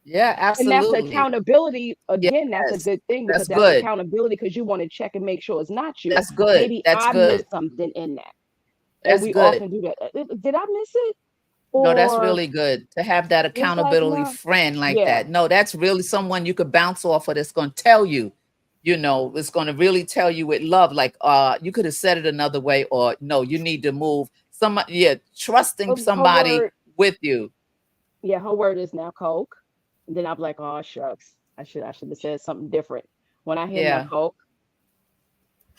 yeah, And that's absolutely. accountability. Again, that's a Yes, good thing because that's that's good. accountability because you want to check and make sure it's not you. That's good. Maybe That's I good. missed something in that. And That's we good. often do that. Did I miss it? No, that's Or really good to have that it's like, accountability no. friend like Yeah. that. No, that's really someone you could bounce off of that's going to tell you, it's going to really tell you with love. Like, you could have said it another way, or no, you need to move. Yeah, trusting Her somebody word, with you. yeah, her word is now Coke. And then I'm like, oh shucks. I should have said something different. When I hear now Yeah. Coke,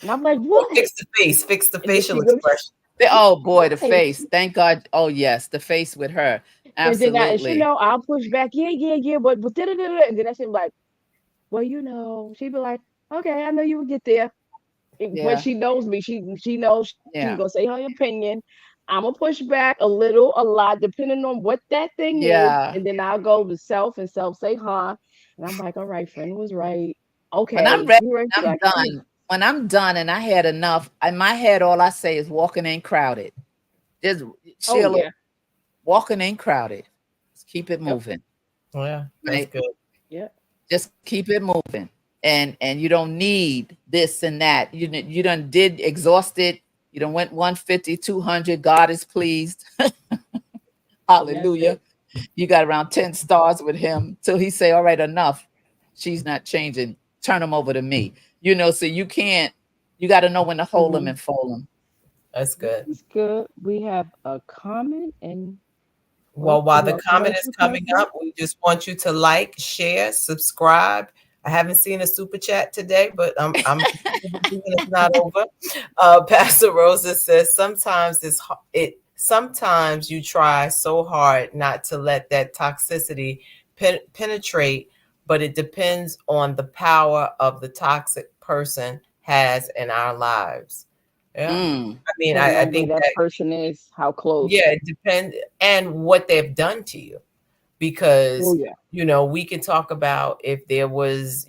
and I'm like, Or what? fix the face, fix the And then facial she goes, expression. Oh boy, the right. face. Thank God. Oh yes, the face with her. And then and she Absolutely. know I'll push back, yeah, yeah, yeah, but da-da-da-da. And then I should be like, well, she'd be like, okay, I know you would get there. But Yeah. she knows me. She knows she's gonna Yeah. say her opinion. I'm gonna push back a little, a lot, depending on what that thing is, Yeah. and then I'll go to self and self say, huh? And I'm like, all right, friend was right. When I'm Okay, ready, you're right. She's I'm like, oh, done. When I'm done and I had enough, in my head, all I say is walking in crowded. Just oh Sheila, yeah, walking in crowded. Just keep it yep, moving, Yeah, that's right? good. yep. Just keep it moving. And you don't need this and that. You done did exhausted. You done went 150, 200. God is pleased. And that's Hallelujah. it. You got around 10 stars with him till he say, all right, enough. She's not changing. Turn him over to me. So you got to know when to hold him Hmm. and fold him. That's good. That's good. We have a comment, and Well, is while the our comment is commercial coming coming through? up, we just want you to like, share, subscribe. I haven't seen a super chat today, but I'm believing it's not over. Pastor Rosa says sometimes sometimes you try so hard not to let that toxicity penetrate, but it depends on the power of the toxic person has in our lives. Yeah. Mm. I mean, Depending I on where think that that, person is, how close. yeah, it depends, and what they've done to you, Oh because yeah. we can talk about if there was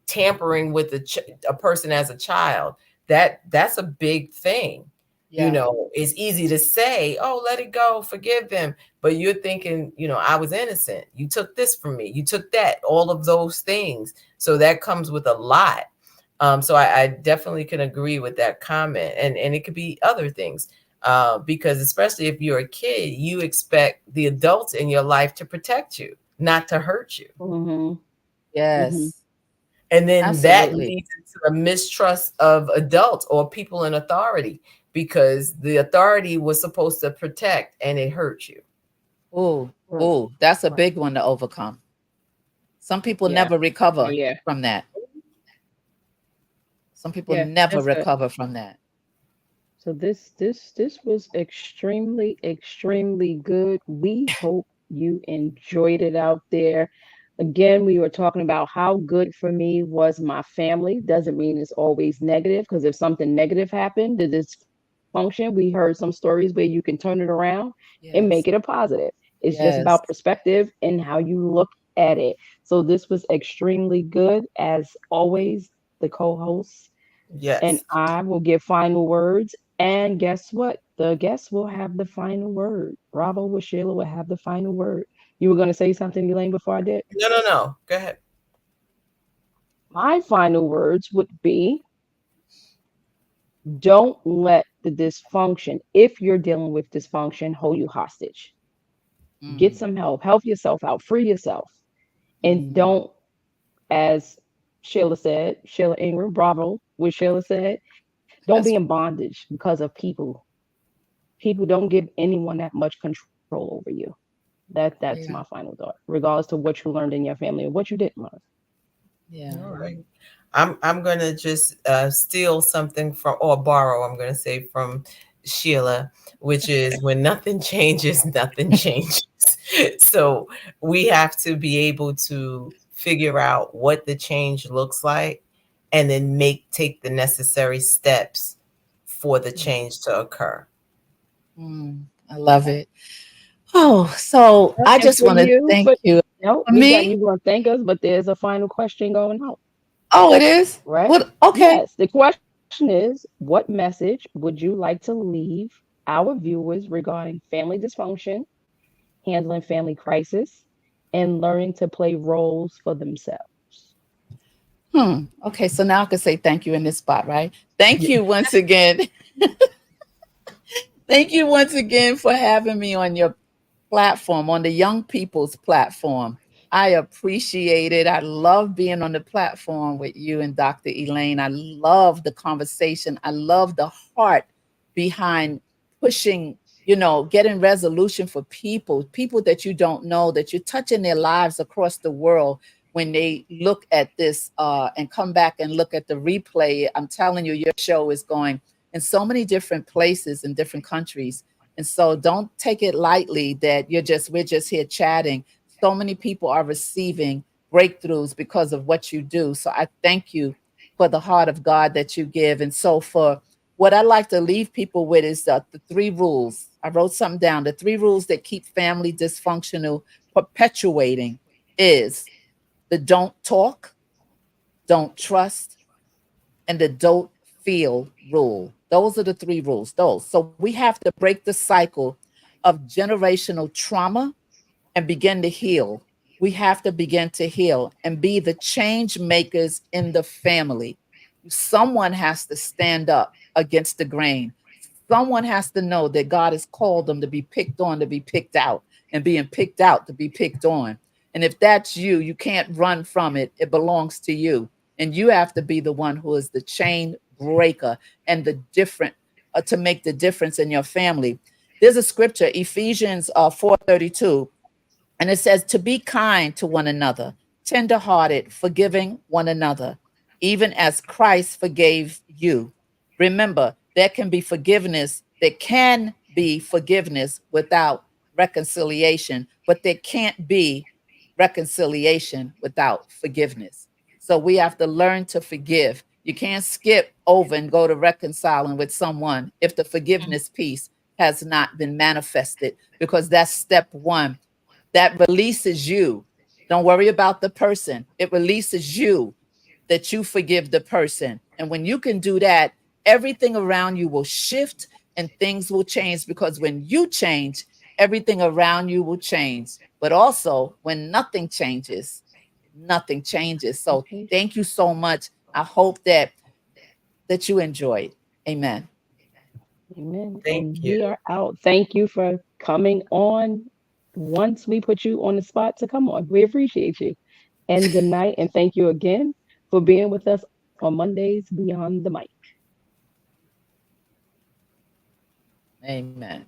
tampering with a person as a child. That's a big thing. Yeah. It's easy to say, oh, let it go, forgive them, but you're thinking, I was innocent, you took this from me, you took that, all of those things. So that comes with a lot. So I definitely can agree with that comment, and it could be other things, because especially if you're a kid, you expect the adults in your life to protect you, not to hurt you. Mm-hmm. Mm-hmm. Yes. And then that Absolutely. leads into a mistrust of adults or people in authority, because the authority was supposed to protect and it hurt you. Oh, Right. oh, that's a Right. big one to overcome. Some people Yeah. never Oh recover yeah. from that. Some people Yeah. never That's a recover from that. So this was extremely good. We hope you enjoyed it out there. Again, we were talking about how good for me was my family. Doesn't mean it's always negative, because if something negative happened, the dysfunction, we heard some stories where you can turn it around and make it a Yes. positive. It's just about Yes. perspective and how you look at it. So this was extremely good. As always, the co-host and Yes. I will give final words. And guess what? The guest will have the final word. Bravo with Sheila will have the final word. You were going to say something, Elaine, before I did? No, no, no. Go ahead. My final words would be, don't let the dysfunction, if you're dealing with dysfunction, hold you hostage. Get Mm. some help yourself out, free yourself. And Mhm. don't, as Sheila said, Sheila Ingram, bravo, what Sheila said, don't be in That's bondage because of people. People don't give anyone that much control over you. That's my yeah. final thought, regardless to what you learned in your family or what you didn't learn. Yeah. All right. I'm gonna just steal something from, or borrow, I'm gonna say, from Sheila, which is, when nothing changes, nothing changes. So we have to be able to figure out what the change looks like, and then take the necessary steps for the Yeah. change to occur. I love it. Oh, so I And just for want to you, thank but you. no, For we got me? you going to thank us, but there's a final question going out, Oh, it is? right? What? Okay. Yes. The question is, what message would you like to leave our viewers regarding family dysfunction, handling family crisis, and learning to play roles for themselves? Okay, so now I can say thank you in this spot, right? Thank Yeah. you once again. Thank you once again for having me on your platform, on the young people's platform. I appreciate it. I love being on the platform with you and Dr. Elaine. I love the conversation. I love the heart behind pushing, getting resolution for people that you don't know, that you're touching their lives across the world when they look at this and come back and look at the replay. I'm telling you, your show is going in so many different places in different countries, and so don't take it lightly that we're just here chatting. So many people are receiving breakthroughs because of what you do. So I thank you for the heart of God that you give. And so for what I like to leave people with is the three rules. I wrote something down. The three rules that keep family dysfunctional perpetuating is the don't talk, don't trust, and the don't feel rule. Those are the three rules. Those. So we have to break the cycle of generational trauma and begin to heal. We have to begin to heal and be the change makers in the family. Someone has to stand up against the grain. Someone has to know that God has called them to be picked on, to be picked out, and being picked out to be picked on. And if that's you, you can't run from it. It belongs to you. And you have to be the one who is the chain breaker and the different to make the difference in your family. There's a scripture, Ephesians 4:32, and it says to be kind to one another, tenderhearted, forgiving one another, even as Christ forgave you. Remember, there can be forgiveness. There can be forgiveness without reconciliation, but there can't be reconciliation without forgiveness. So we have to learn to forgive. You can't skip over and go to reconciling with someone if the forgiveness piece has not been manifested, because that's step one. That releases you. Don't worry about the person. It releases you that you forgive the person. And when you can do that, everything around you will shift and things will change, because when you change, everything around you will change. But also, when nothing changes, nothing changes. So Okay. thank you so much. I hope that you enjoyed. Amen. Amen. Thank And you. we are out. Thank you for coming on once we put you on the spot to come on. We appreciate you. And good night. And thank you again for being with us on Mondays Beyond the Mic. Amen.